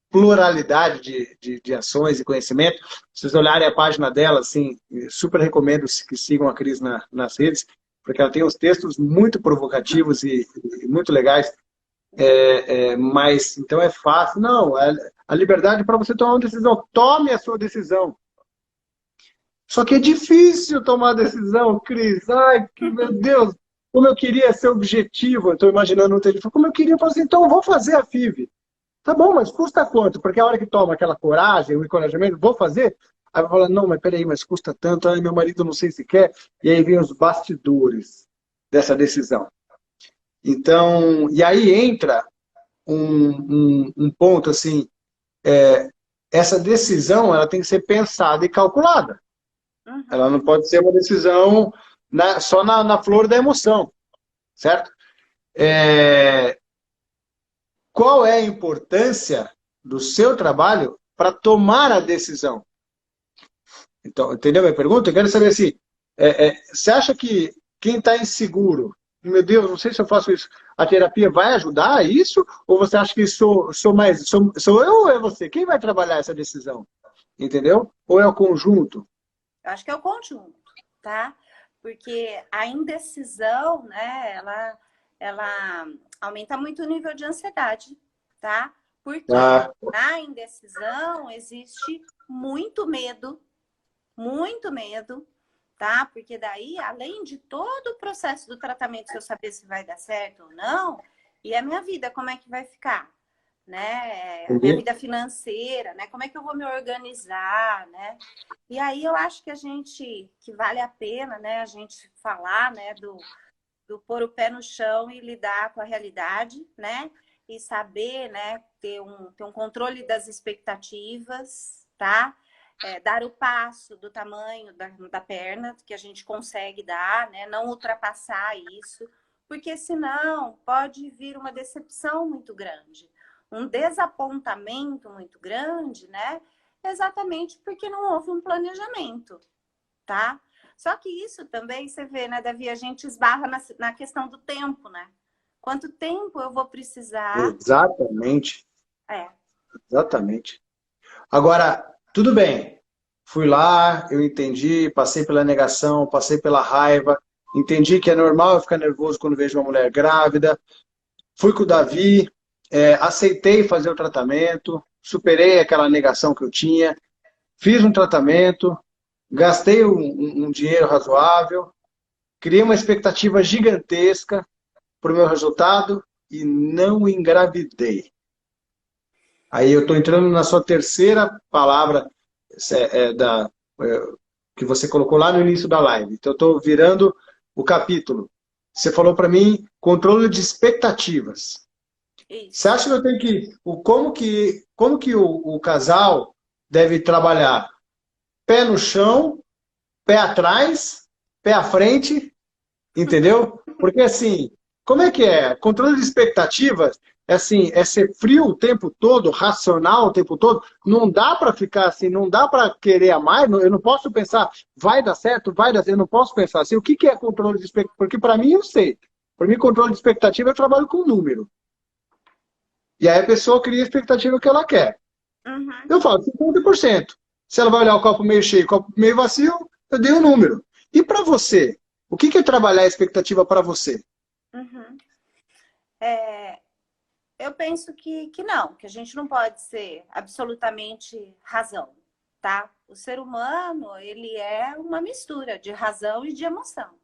pluralidade de ações e conhecimento. Se vocês olharem a página dela, assim, super recomendo que sigam a Cris nas redes, porque ela tem uns textos muito provocativos e muito legais. Mas, então é fácil. Não, a liberdade para você tomar uma decisão. Tome a sua decisão. Só que é difícil tomar decisão, Cris. Ai, meu Deus. como eu queria ser objetivo, eu estou imaginando um telefone, como eu queria, eu falo assim, então eu vou fazer a FIV. Tá bom, mas custa quanto? Porque a hora que toma aquela coragem, o encorajamento, vou fazer? Aí eu falo, não, mas peraí, mas custa tanto, ai, meu marido não sei se quer. E aí vem os bastidores dessa decisão. Então, e aí entra um ponto assim, essa decisão ela tem que ser pensada e calculada. Ela não pode ser uma decisão só na flor da emoção, certo? Qual é a importância do seu trabalho para tomar a decisão? Então, entendeu a minha pergunta? Eu quero saber assim, você acha que quem está inseguro, meu Deus, não sei se eu faço isso, a terapia vai ajudar a isso? Ou você acha que sou eu ou é você? Quem vai trabalhar essa decisão? Entendeu? Ou é o conjunto? Eu acho que é o conjunto, tá? Porque a indecisão, né, ela aumenta muito o nível de ansiedade, tá? Porque na indecisão existe muito medo, tá? Porque daí, além de todo o processo do tratamento, se eu saber se vai dar certo ou não, e a minha vida, como é que vai ficar? Né? A minha vida financeira, né? Como é que eu vou me organizar, né? E aí eu acho que vale a pena, né? A gente falar, né? Do pôr o pé no chão e lidar com a realidade, né? E saber, né? Ter um controle das expectativas, tá? Dar o passo do tamanho da perna que a gente consegue dar, né? Não ultrapassar isso, porque senão pode vir uma decepção muito grande, um desapontamento muito grande, né? Exatamente porque não houve um planejamento, tá? Só que isso também, você vê, né, Davi, a gente esbarra na questão do tempo, né? Quanto tempo eu vou precisar? Exatamente. Exatamente. Agora, tudo bem. Fui lá, eu entendi, passei pela negação, passei pela raiva, entendi que é normal eu ficar nervoso quando vejo uma mulher grávida. Fui com o Davi, aceitei fazer o tratamento, superei aquela negação que eu tinha, fiz um tratamento, gastei um dinheiro razoável, criei uma expectativa gigantesca para o meu resultado e não engravidei. Aí eu estou entrando na sua terceira palavra que você colocou lá no início da live. Então eu estou virando o capítulo. Você falou para mim controle de expectativas. Isso. Você acha que eu tenho como que o casal deve trabalhar? Pé no chão, pé atrás, pé à frente, entendeu? Porque assim, como é que é? Controle de expectativas é assim, é ser frio o tempo todo, racional o tempo todo. Não dá para ficar assim, não dá para querer a mais. Eu não posso pensar, vai dar certo, vai dar certo. Eu não posso pensar assim, o que é controle de expectativa? Porque para mim eu sei. Para mim, controle de expectativa, eu trabalho com número. E aí a pessoa cria a expectativa que ela quer. Eu falo 50%. Se ela vai olhar o copo meio cheio, o copo meio vazio, eu dei um número. E para você? O que é trabalhar a expectativa para você? Eu penso que não, que a gente não pode ser absolutamente razão, tá? O ser humano, ele é uma mistura de razão e de emoção,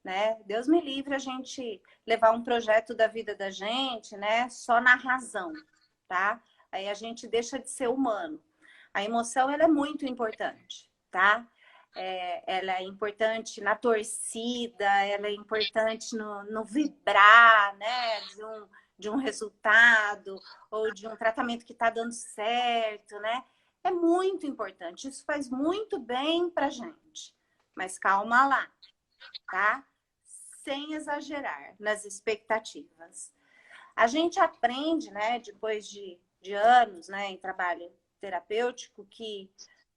né? Deus me livre a gente levar um projeto da vida da gente, né, só na razão, tá? Aí a gente deixa de ser humano. A emoção, ela é muito importante, tá? Ela é importante na torcida, ela é importante no vibrar, né, de um resultado ou de um tratamento que está dando certo, né? É muito importante. Isso faz muito bem para gente. Mas calma lá, tá? Sem exagerar nas expectativas. A gente aprende, né, depois de anos, né, em trabalho terapêutico, que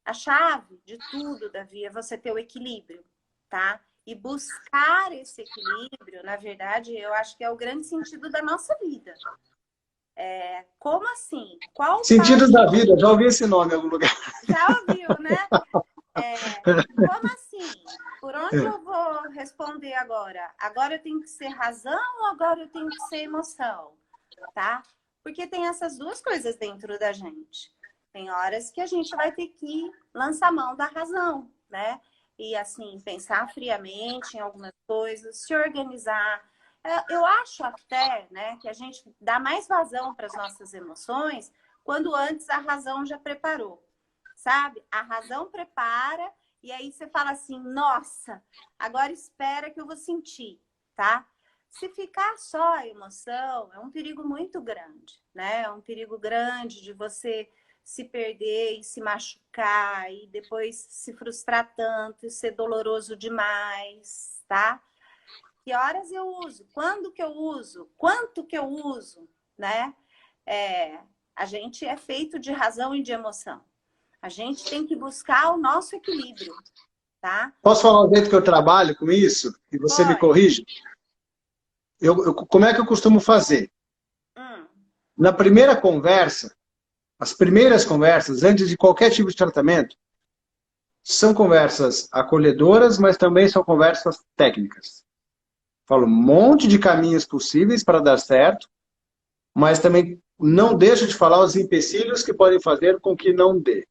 a chave de tudo, Davi, é você ter o equilíbrio, tá? E buscar esse equilíbrio, na verdade, eu acho que é o grande sentido da nossa vida. Como assim? Qual Sentido parte... da vida, já ouvi esse nome em algum lugar. Já ouviu, né? Como assim? Por onde eu vou responder agora? Agora eu tenho que ser razão ou agora eu tenho que ser emoção? Tá? Porque tem essas duas coisas dentro da gente. Tem horas que a gente vai ter que lançar mão da razão, né? e assim, pensar friamente em algumas coisas, se organizar. Eu acho até, né, que a gente dá mais vazão para as nossas emoções quando antes a razão já preparou, sabe? A razão prepara e aí você fala assim, nossa, agora espera que eu vou sentir, tá? Se ficar só a emoção, é um perigo muito grande, né? É um perigo grande de você se perder e se machucar e depois se frustrar tanto e ser doloroso demais, tá? Que horas eu uso? Quando que eu uso? Quanto que eu uso? Né? A gente é feito de razão e de emoção. A gente tem que buscar o nosso equilíbrio, tá? Posso falar o jeito que eu trabalho com isso? E você me Pode. corrige? Como é que eu costumo fazer? Hum, Na primeira conversa, as primeiras conversas, antes de qualquer tipo de tratamento, são conversas acolhedoras, mas também são conversas técnicas. Falo um monte de caminhos possíveis para dar certo, mas também não deixo de falar os empecilhos que podem fazer com que não dê.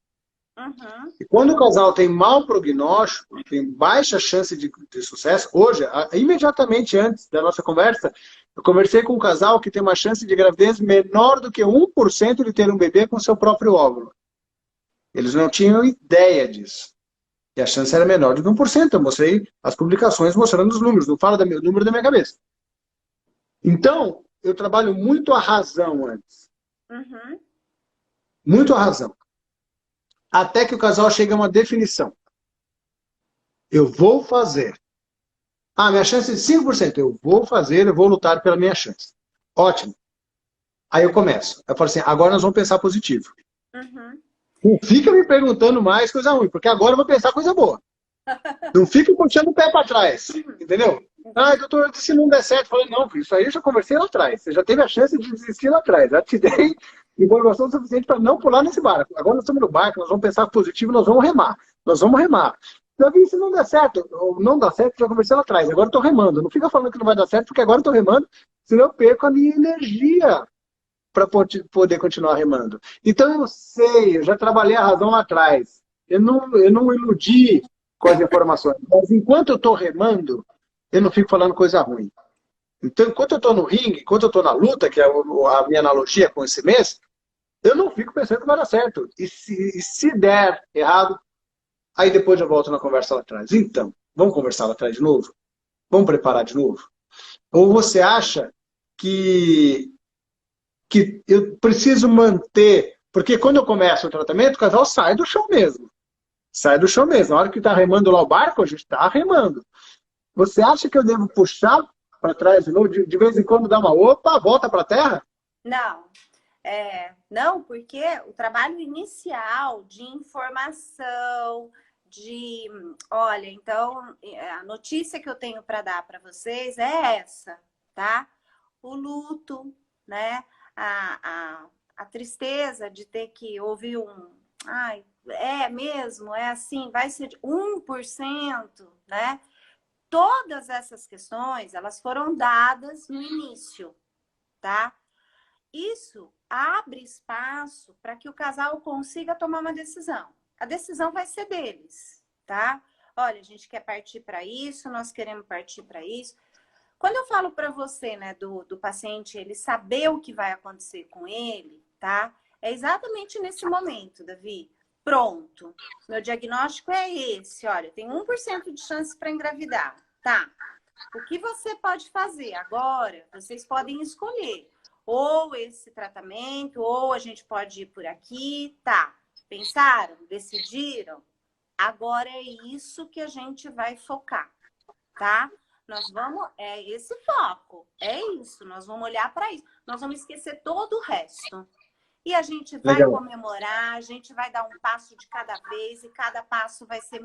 uhum, E quando o casal tem mau prognóstico, tem baixa chance de sucesso, hoje, imediatamente antes da nossa conversa, eu conversei com um casal que tem uma chance de gravidez menor do que 1% de ter um bebê com seu próprio óvulo. Eles não tinham ideia disso. E a chance era menor do que 1%. Eu mostrei as publicações mostrando os números, não fala do número da minha cabeça. Então, eu trabalho muito a razão antes. uhum. Muito a razão. Até que o casal chegue a uma definição. Eu vou fazer. Ah, minha chance é de 5%. Eu vou fazer, eu vou lutar pela minha chance. Ótimo. Aí eu começo. Eu falo assim, agora nós vamos pensar positivo. Uhum. Não fica me perguntando mais coisa ruim, porque agora eu vou pensar coisa boa. Não fica puxando o pé para trás. Entendeu? Ah, Entendi. doutor, se não der certo, eu falei, não, filho, isso aí eu já conversei lá atrás. Você já teve a chance de desistir lá atrás. Já te dei informação suficiente para não pular nesse barco. Agora nós estamos no barco, nós vamos pensar positivo, nós vamos remar. Nós vamos remar. Davi, se não der certo, ou não dá certo, já conversei lá atrás. Agora eu estou remando. Não fica falando que não vai dar certo, porque agora eu estou remando, senão eu perco a minha energia para poder continuar remando. Então eu sei, eu já trabalhei a razão lá atrás. Eu não iludi com as informações. Mas enquanto eu estou remando, eu não fico falando coisa ruim. Então, enquanto eu estou no ringue, enquanto eu estou na luta, que é a minha analogia com esse mês, eu não fico pensando que vai dar certo. E se der errado, aí depois eu volto na conversa lá atrás. Então, vamos conversar lá atrás de novo? Vamos preparar de novo? Ou você acha que, que eu preciso manter... Porque quando eu começo o tratamento, o casal sai do chão mesmo. Sai do chão mesmo. Na hora que está remando lá o barco, a gente está remando. Você acha que eu devo puxar para trás de novo, de vez em quando dar uma opa, volta para a terra? Não, não, porque o trabalho inicial de informação, olha, então a notícia que eu tenho para dar para vocês é essa, tá? O luto, né? A tristeza de ter que ouvir ai, é mesmo, é assim, vai ser de 1%, né? Todas essas questões, elas foram dadas no início, tá? Isso abre espaço para que o casal consiga tomar uma decisão. A decisão vai ser deles, tá? Olha, a gente quer partir para isso, nós queremos partir para isso. Quando eu falo para você, né, do paciente, ele saber o que vai acontecer com ele, tá? É exatamente nesse momento, Davi. Pronto. Meu diagnóstico é esse. Olha, tem 1% de chance para engravidar. Tá. O que você pode fazer agora? Vocês podem escolher ou esse tratamento, ou a gente pode ir por aqui. Tá. Pensaram? Decidiram? Agora é isso que a gente vai focar, tá? Nós vamos, é esse foco, é isso, nós vamos olhar para isso. Nós vamos esquecer todo o resto. E a gente vai Legal. comemorar, a gente vai dar um passo de cada vez, e cada passo vai ser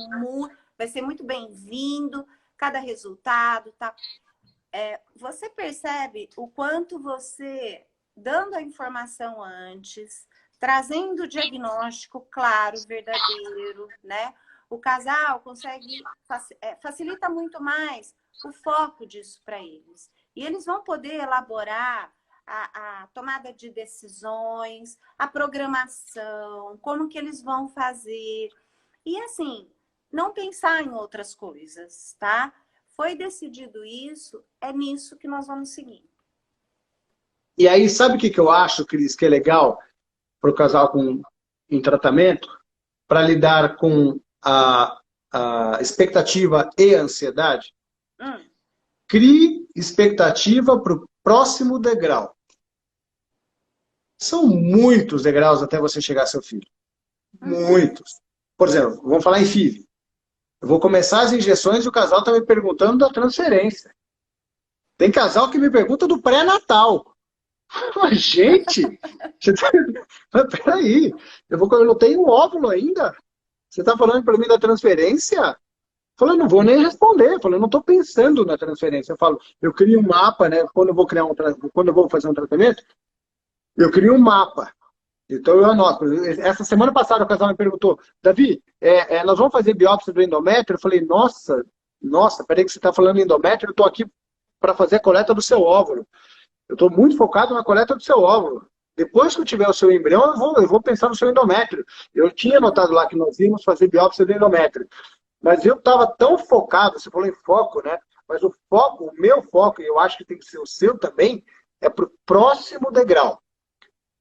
muito bem-vindo, cada resultado, tá? Você percebe o quanto você, dando a informação antes, trazendo o diagnóstico claro, verdadeiro, né? O casal consegue, facilita muito mais o foco disso para eles. E eles vão poder elaborar a tomada de decisões, a programação, como que eles vão fazer. E assim, não pensar em outras coisas, tá? Foi decidido isso, é nisso que nós vamos seguir. E aí, sabe o que eu acho, Cris, que é legal para o casal em tratamento? Para lidar com a expectativa e a ansiedade? Hum. Crie expectativa para o próximo degrau. São muitos degraus até você chegar ao seu filho. Muitos. Por exemplo, vamos falar em filho. Eu vou começar as injeções e o casal está me perguntando da transferência. Tem casal que me pergunta do pré-natal. Mas, gente, mas peraí, eu não tenho óvulo ainda. Você está falando para mim da transferência? Eu falo, eu não vou nem responder. Eu falo, eu não estou pensando na transferência. Eu falo, eu crio um mapa, né? Quando eu vou fazer um tratamento, eu crio um mapa. Então eu anoto. Essa semana passada o casal me perguntou, Davi, nós vamos fazer biópsia do endométrio? Eu falei, nossa, peraí que você está falando endométrio, eu estou aqui para fazer a coleta do seu óvulo. Eu estou muito focado na coleta do seu óvulo. Depois que eu tiver o seu embrião, eu vou pensar no seu endométrio. Eu tinha notado lá que nós íamos fazer biópsia do endométrio. Mas eu estava tão focado, você falou em foco, né? Mas o meu foco, e eu acho que tem que ser o seu também, é para o próximo degrau.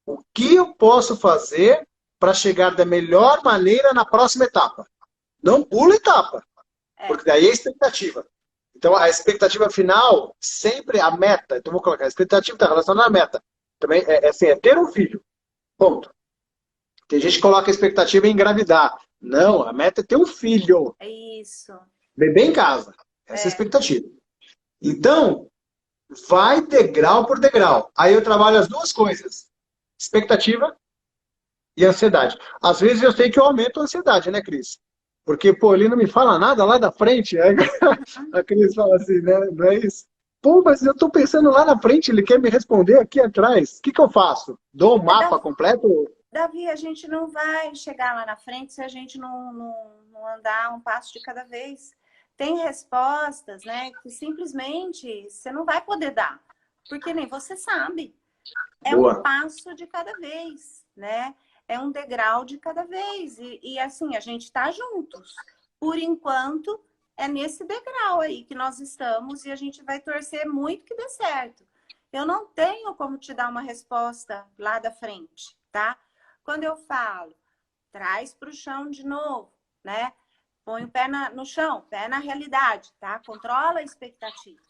O que eu posso fazer para chegar da melhor maneira na próxima etapa? Não pula etapa, porque daí é expectativa. Então, a expectativa final, sempre a meta. Então, vou colocar, a expectativa está relacionada à meta. Também é ter um filho. Ponto. Tem gente que coloca a expectativa em engravidar. Não, a meta é ter um filho. É isso. Bebê em casa. Essa é a expectativa. Então, vai degrau por degrau. Aí eu trabalho as duas coisas. Expectativa e ansiedade. Às vezes eu sei que eu aumento a ansiedade, né, Cris? Porque, pô, ele não me fala nada lá da frente. Aí a Cris fala assim, né? Não é isso? Pô, mas eu tô pensando lá na frente, ele quer me responder aqui atrás. O que eu faço? Dou o mapa completo? Davi, a gente não vai chegar lá na frente se a gente não andar um passo de cada vez. Tem respostas, né, que simplesmente você não vai poder dar, porque nem você sabe. É Boa. um passo de cada vez, né? É um degrau de cada vez. E assim, a gente está juntos. Por enquanto, é nesse degrau aí que nós estamos e a gente vai torcer muito que dê certo. Eu não tenho como te dar uma resposta lá da frente, tá? Quando eu falo, traz para o chão de novo, né? Põe o pé no chão, pé na realidade, tá? Controla a expectativa,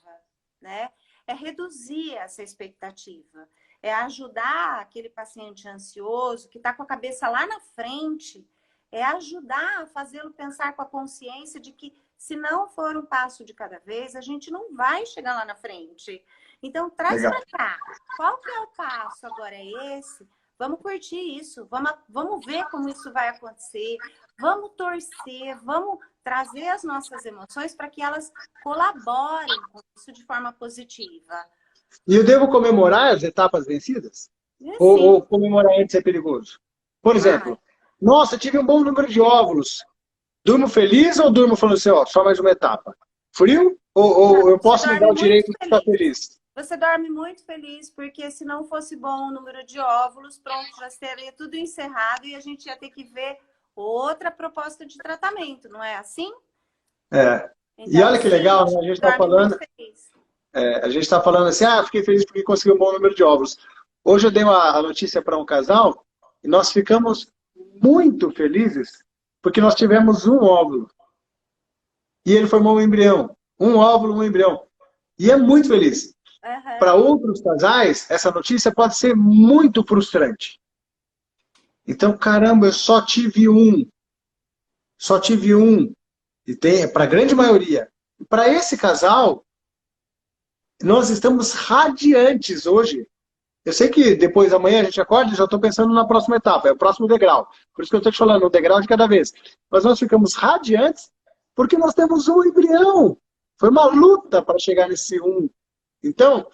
né? É reduzir essa expectativa. É ajudar aquele paciente ansioso que está com a cabeça lá na frente, é ajudar a fazê-lo pensar com a consciência de que se não for um passo de cada vez, a gente não vai chegar lá na frente. Então, traz para cá. Qual que é o passo agora? É esse? Vamos curtir isso, vamos ver como isso vai acontecer, vamos torcer, vamos trazer as nossas emoções para que elas colaborem com isso de forma positiva. E eu devo comemorar as etapas vencidas? Ou comemorar antes é perigoso? Por exemplo, nossa, tive um bom número de óvulos. Durmo feliz ou durmo falando assim, ó, só mais uma etapa? Frio? Ou eu posso me dar o direito de estar feliz? Você dorme muito feliz, porque se não fosse bom o número de óvulos, pronto, já seria tudo encerrado e a gente ia ter que ver outra proposta de tratamento, não é assim? É. Então, e olha que legal, né? A gente está falando... a gente está falando assim, fiquei feliz porque consegui um bom número de óvulos. Hoje eu dei a notícia para um casal e nós ficamos muito felizes porque nós tivemos um óvulo. E ele formou um embrião. Um óvulo, um embrião. E é muito feliz. Para outros casais, essa notícia pode ser muito frustrante. Então, caramba, eu só tive um. Só tive um. E tem, para a grande maioria. Para esse casal, nós estamos radiantes hoje. Eu sei que depois, amanhã, a gente acorda e já estou pensando na próxima etapa, é o próximo degrau. Por isso que eu estou te falando, o degrau de cada vez. Mas nós ficamos radiantes porque nós temos um embrião. Foi uma luta para chegar nesse um. Então,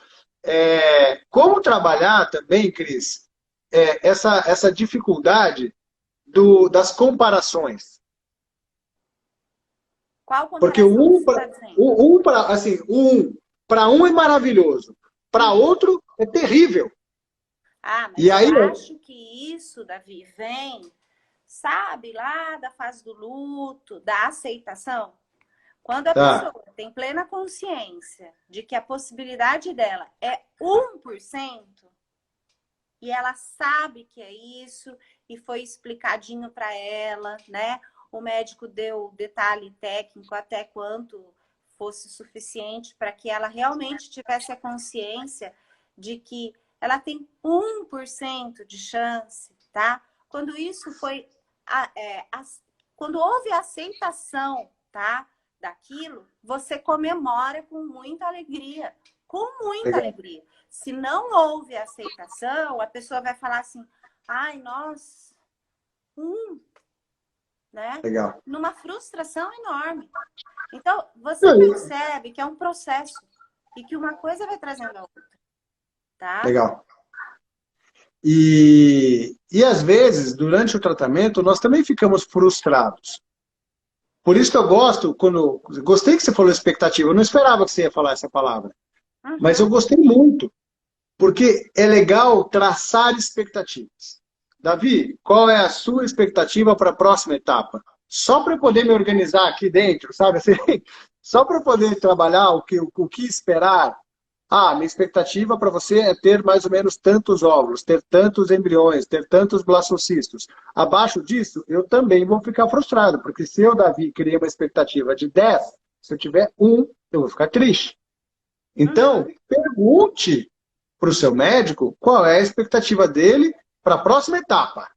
como trabalhar também, Cris, essa dificuldade das comparações? Qual comparação? Porque para um é maravilhoso, para outro é terrível. Mas eu acho que isso, Davi, vem sabe, lá da fase do luto, da aceitação, quando a Tá. pessoa tem plena consciência de que a possibilidade dela é 1%, e ela sabe que é isso, e foi explicadinho para ela, né? O médico deu detalhe técnico até quanto fosse suficiente para que ela realmente tivesse a consciência de que ela tem 1% de chance, tá? Quando isso foi... quando houve a aceitação, tá? Daquilo, você comemora com muita alegria. Com muita Legal. alegria. Se não houve aceitação, a pessoa vai falar assim, ai, nossa, né? Legal. Numa frustração enorme. Então, você percebe que é um processo e que uma coisa vai trazendo a outra, tá? Legal. E às vezes, durante o tratamento, nós também ficamos frustrados. Por isso que eu gostei que você falou expectativa. Eu não esperava que você ia falar essa palavra. Mas eu gostei muito. Porque é legal traçar expectativas. Davi, qual é a sua expectativa para a próxima etapa? Só para eu poder me organizar aqui dentro, sabe assim? Só para eu poder trabalhar o que esperar. Ah, minha expectativa para você é ter mais ou menos tantos óvulos, ter tantos embriões, ter tantos blastocistos. Abaixo disso, eu também vou ficar frustrado, porque se eu, Davi, criei uma expectativa de 10, se eu tiver um, eu vou ficar triste. Então, pergunte para o seu médico qual é a expectativa dele para a próxima etapa.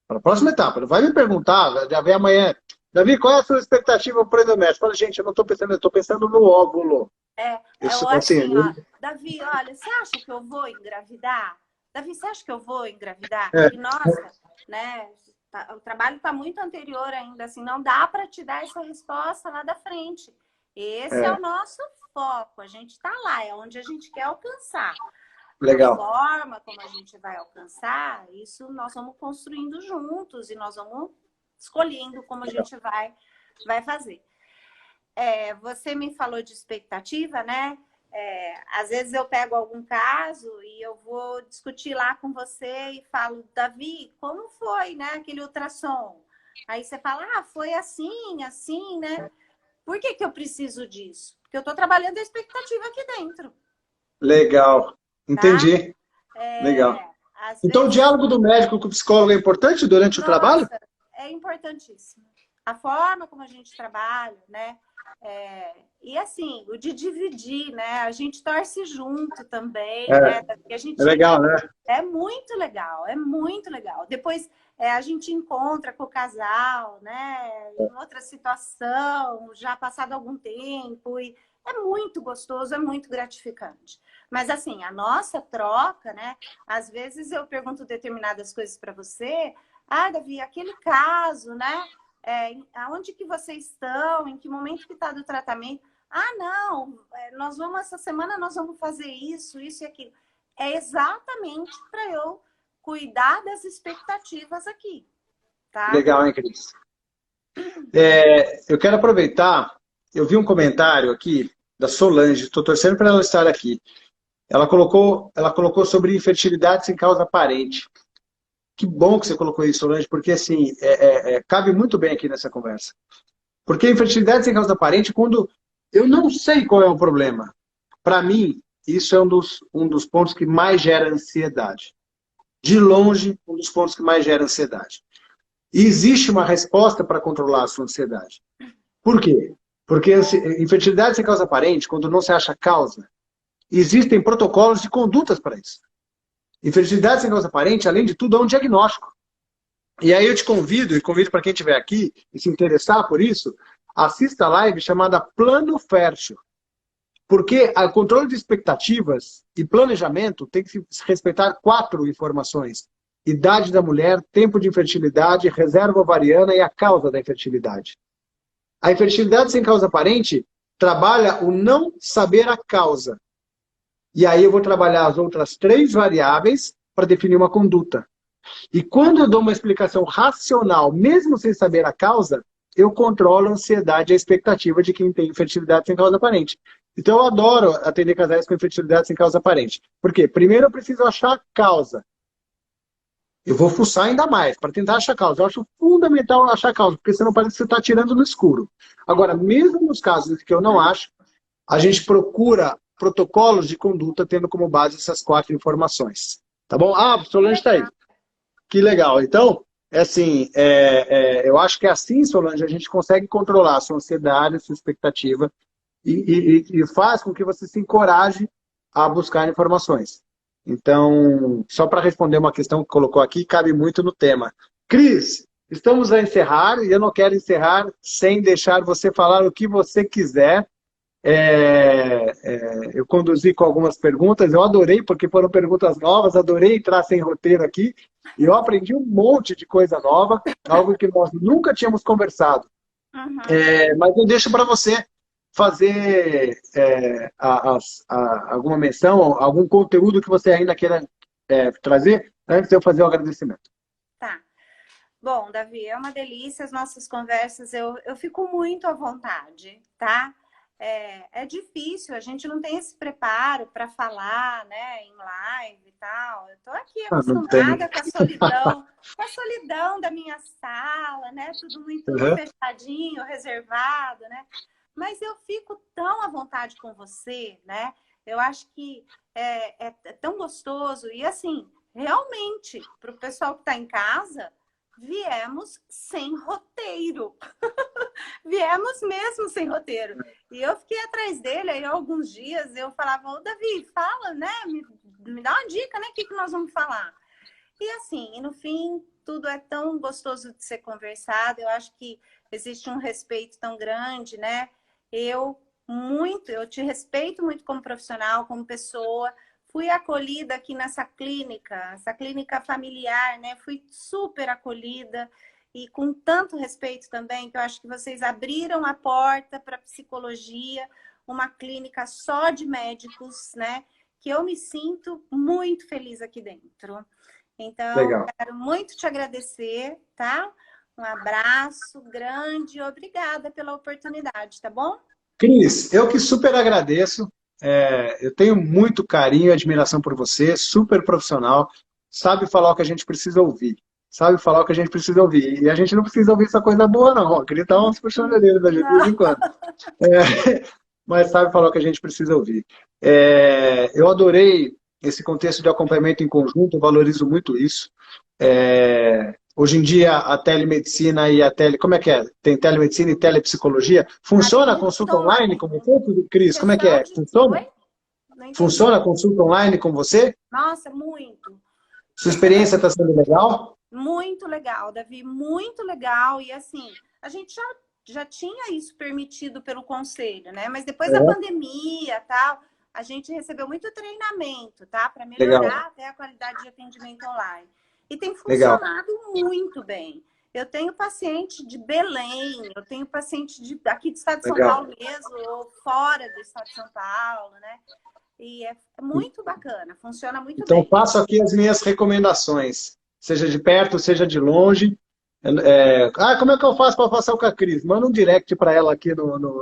Para a próxima etapa. Não vai me perguntar, já vem amanhã, Davi, qual é a sua expectativa para o endométrio? Fala, gente, eu não estou pensando, eu estou pensando no óvulo. Eu assim, ó, Davi, olha, você acha que eu vou engravidar? Davi, você acha que eu vou engravidar? E nossa, né? O trabalho está muito anterior ainda, assim, não dá para te dar essa resposta lá da frente. Esse é o nosso foco, a gente está lá, é onde a gente quer alcançar. Legal. A forma como a gente vai alcançar, isso nós vamos construindo juntos e nós vamos escolhendo como a gente vai fazer. Você me falou de expectativa, né? Às vezes eu pego algum caso e eu vou discutir lá com você e falo, Davi, como foi, né, aquele ultrassom? Aí você fala, foi assim, assim, né? Por que eu preciso disso? Porque eu estou trabalhando a expectativa aqui dentro. Legal. Entendi. Tá? Legal. Então, Vezes... o diálogo do médico com o psicólogo é importante durante o trabalho? É importantíssimo. A forma como a gente trabalha, né? E assim, o de dividir, né? A gente torce junto também, né? Porque a gente... É legal, né? É muito legal, é muito legal. Depois a gente encontra com o casal, né? Em outra situação, já passado algum tempo, e é muito gostoso, é muito gratificante. Mas assim, a nossa troca, né? Às vezes eu pergunto determinadas coisas para você, Davi, aquele caso, né? Aonde que vocês estão? Em que momento que está do tratamento? Não, essa semana nós vamos fazer isso e aquilo. É exatamente para eu cuidar das expectativas aqui, tá? Legal, hein, Cris? Eu quero aproveitar, eu vi um comentário aqui da Solange, estou torcendo para ela estar aqui. Ela colocou sobre infertilidade sem causa aparente. Que bom que você colocou isso, Solange, porque assim, cabe muito bem aqui nessa conversa. Porque infertilidade sem causa aparente, quando eu não sei qual é o problema, para mim, isso é um dos pontos que mais gera ansiedade. De longe, um dos pontos que mais gera ansiedade. E existe uma resposta para controlar a sua ansiedade. Por quê? Porque infertilidade sem causa aparente, quando não se acha causa, existem protocolos de condutas para isso. Infertilidade sem causa aparente, além de tudo, é um diagnóstico. E aí eu te convido, e convido para quem estiver aqui e se interessar por isso, assista a live chamada Plano Fértil. Porque o controle de expectativas e planejamento tem que se respeitar 4 informações. Idade da mulher, tempo de infertilidade, reserva ovariana e a causa da infertilidade. A infertilidade sem causa aparente trabalha o não saber a causa. E aí eu vou trabalhar as outras 3 variáveis para definir uma conduta. E quando eu dou uma explicação racional, mesmo sem saber a causa, eu controlo a ansiedade e a expectativa de quem tem infertilidade sem causa aparente. Então eu adoro atender casais com infertilidade sem causa aparente. Por quê? Primeiro eu preciso achar a causa. eu vou fuçar ainda mais para tentar achar causa. Eu acho fundamental achar causa, porque senão parece que você está tirando no escuro. Agora, mesmo nos casos que eu não acho, a gente procura protocolos de conduta tendo como base essas 4 informações. Tá bom? Ah, o Solange está aí. Que legal. Então, é assim, eu acho que é assim, Solange, a gente consegue controlar a sua ansiedade, a sua expectativa e faz com que você se encoraje a buscar informações. Então, só para responder uma questão que colocou aqui, cabe muito no tema. Cris, estamos a encerrar e eu não quero encerrar sem deixar você falar o que você quiser. Eu conduzi com algumas perguntas, eu adorei, porque foram perguntas novas, adorei entrar sem roteiro aqui, e eu aprendi um monte de coisa nova, algo que nós nunca tínhamos conversado. Uhum. Mas eu deixo para você fazer alguma menção, algum conteúdo que você ainda queira trazer, antes de eu fazer o agradecimento. Tá. Bom, Davi, é uma delícia as nossas conversas, eu fico muito à vontade, tá? É difícil, a gente não tem esse preparo para falar, né, em live e tal. Eu tô aqui acostumada com a solidão da minha sala, né? Tudo muito fechadinho, reservado, né? Mas eu fico tão à vontade com você, né? Eu acho que é tão gostoso. E assim, realmente, para o pessoal que está em casa, viemos sem roteiro. Viemos mesmo sem roteiro. E eu fiquei atrás dele aí alguns dias, eu falava, ô Davi, fala, né? Me dá uma dica, né? O que nós vamos falar? E assim, no fim, tudo é tão gostoso de ser conversado. Eu acho que existe um respeito tão grande, né? Eu te respeito muito como profissional, como pessoa. Fui acolhida aqui nessa clínica, essa clínica familiar, né? Fui super acolhida e com tanto respeito também, que eu acho que vocês abriram a porta para a psicologia, uma clínica só de médicos, né? Que eu me sinto muito feliz aqui dentro. Então, Legal. quero muito te agradecer, tá? Um abraço grande e obrigada pela oportunidade, tá bom? Cris, eu que super agradeço. Eu tenho muito carinho e admiração por você, super profissional, sabe falar o que a gente precisa ouvir. Sabe falar o que a gente precisa ouvir. E a gente não precisa ouvir essa coisa boa, não. Eu queria dar uns puxões da gente de vez em quando. Mas sabe falar o que a gente precisa ouvir. Eu adorei esse contexto de acompanhamento em conjunto, eu valorizo muito isso. Hoje em dia, a telemedicina e como é que é? Tem telemedicina e telepsicologia. Funciona a consulta online com você, Cris? Como é que é? Funciona? Funciona a consulta online com você? Nossa, muito. Sua experiência está sendo legal? Muito legal, Davi, muito legal. E assim, a gente já tinha isso permitido pelo conselho, né? Mas depois da pandemia tal, a gente recebeu muito treinamento, tá? Para melhorar até a qualidade de atendimento online. E tem funcionado muito bem. Eu tenho paciente de Belém, eu tenho paciente aqui do estado de São Paulo mesmo, ou fora do estado de São Paulo, né? E é muito bacana, funciona muito bem. Então, passo aqui as minhas recomendações, seja de perto, seja de longe. Como é que eu faço para passar com a Cris? Manda um direct para ela aqui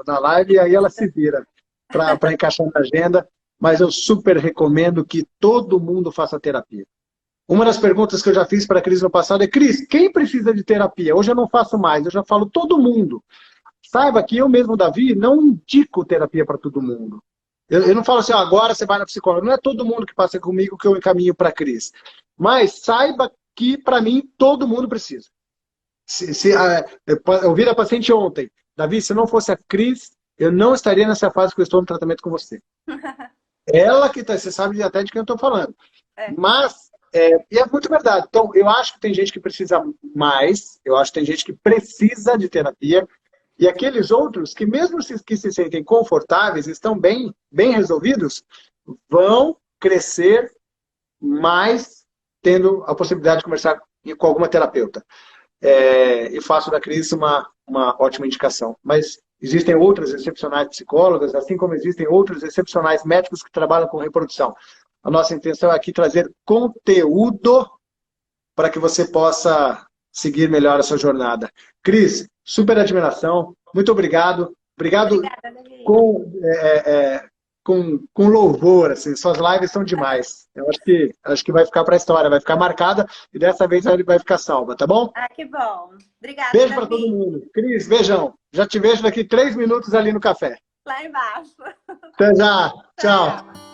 na live e aí ela se vira para encaixar na agenda. Mas eu super recomendo que todo mundo faça terapia. Uma das perguntas que eu já fiz para a Cris no passado é: Cris, quem precisa de terapia? Hoje eu não faço mais, eu já falo todo mundo. Saiba que eu mesmo, Davi, não indico terapia para todo mundo. Eu não falo assim, agora você vai na psicóloga. Não é todo mundo que passa comigo que eu encaminho para a Cris. Mas saiba que, para mim, todo mundo precisa. Eu vi a paciente ontem. Davi, se não fosse a Cris, eu não estaria nessa fase que eu estou no tratamento com você. Ela que tá, você sabe até de quem eu estou falando. Mas, e é muito verdade. Então, eu acho que tem gente que precisa mais. Eu acho que tem gente que precisa de terapia. E aqueles outros que, mesmo que se sentem confortáveis, estão bem resolvidos, vão crescer mais tendo a possibilidade de conversar com alguma terapeuta. E faço da Cris uma ótima indicação. Mas existem outras excepcionais psicólogas, assim como existem outros excepcionais médicos que trabalham com reprodução. A nossa intenção é aqui trazer conteúdo para que você possa seguir melhor a sua jornada. Cris, super admiração. Muito obrigado. Obrigado. Obrigada, com louvor, assim. Suas lives são demais. Eu acho que vai ficar para a história, vai ficar marcada e dessa vez vai ficar salva, tá bom? Ah, que bom. Obrigada, Beijo para todo Davi. mundo. Cris, beijão. Já te vejo daqui 3 minutos ali no café. Lá embaixo. Até já. Tchau. Tchau.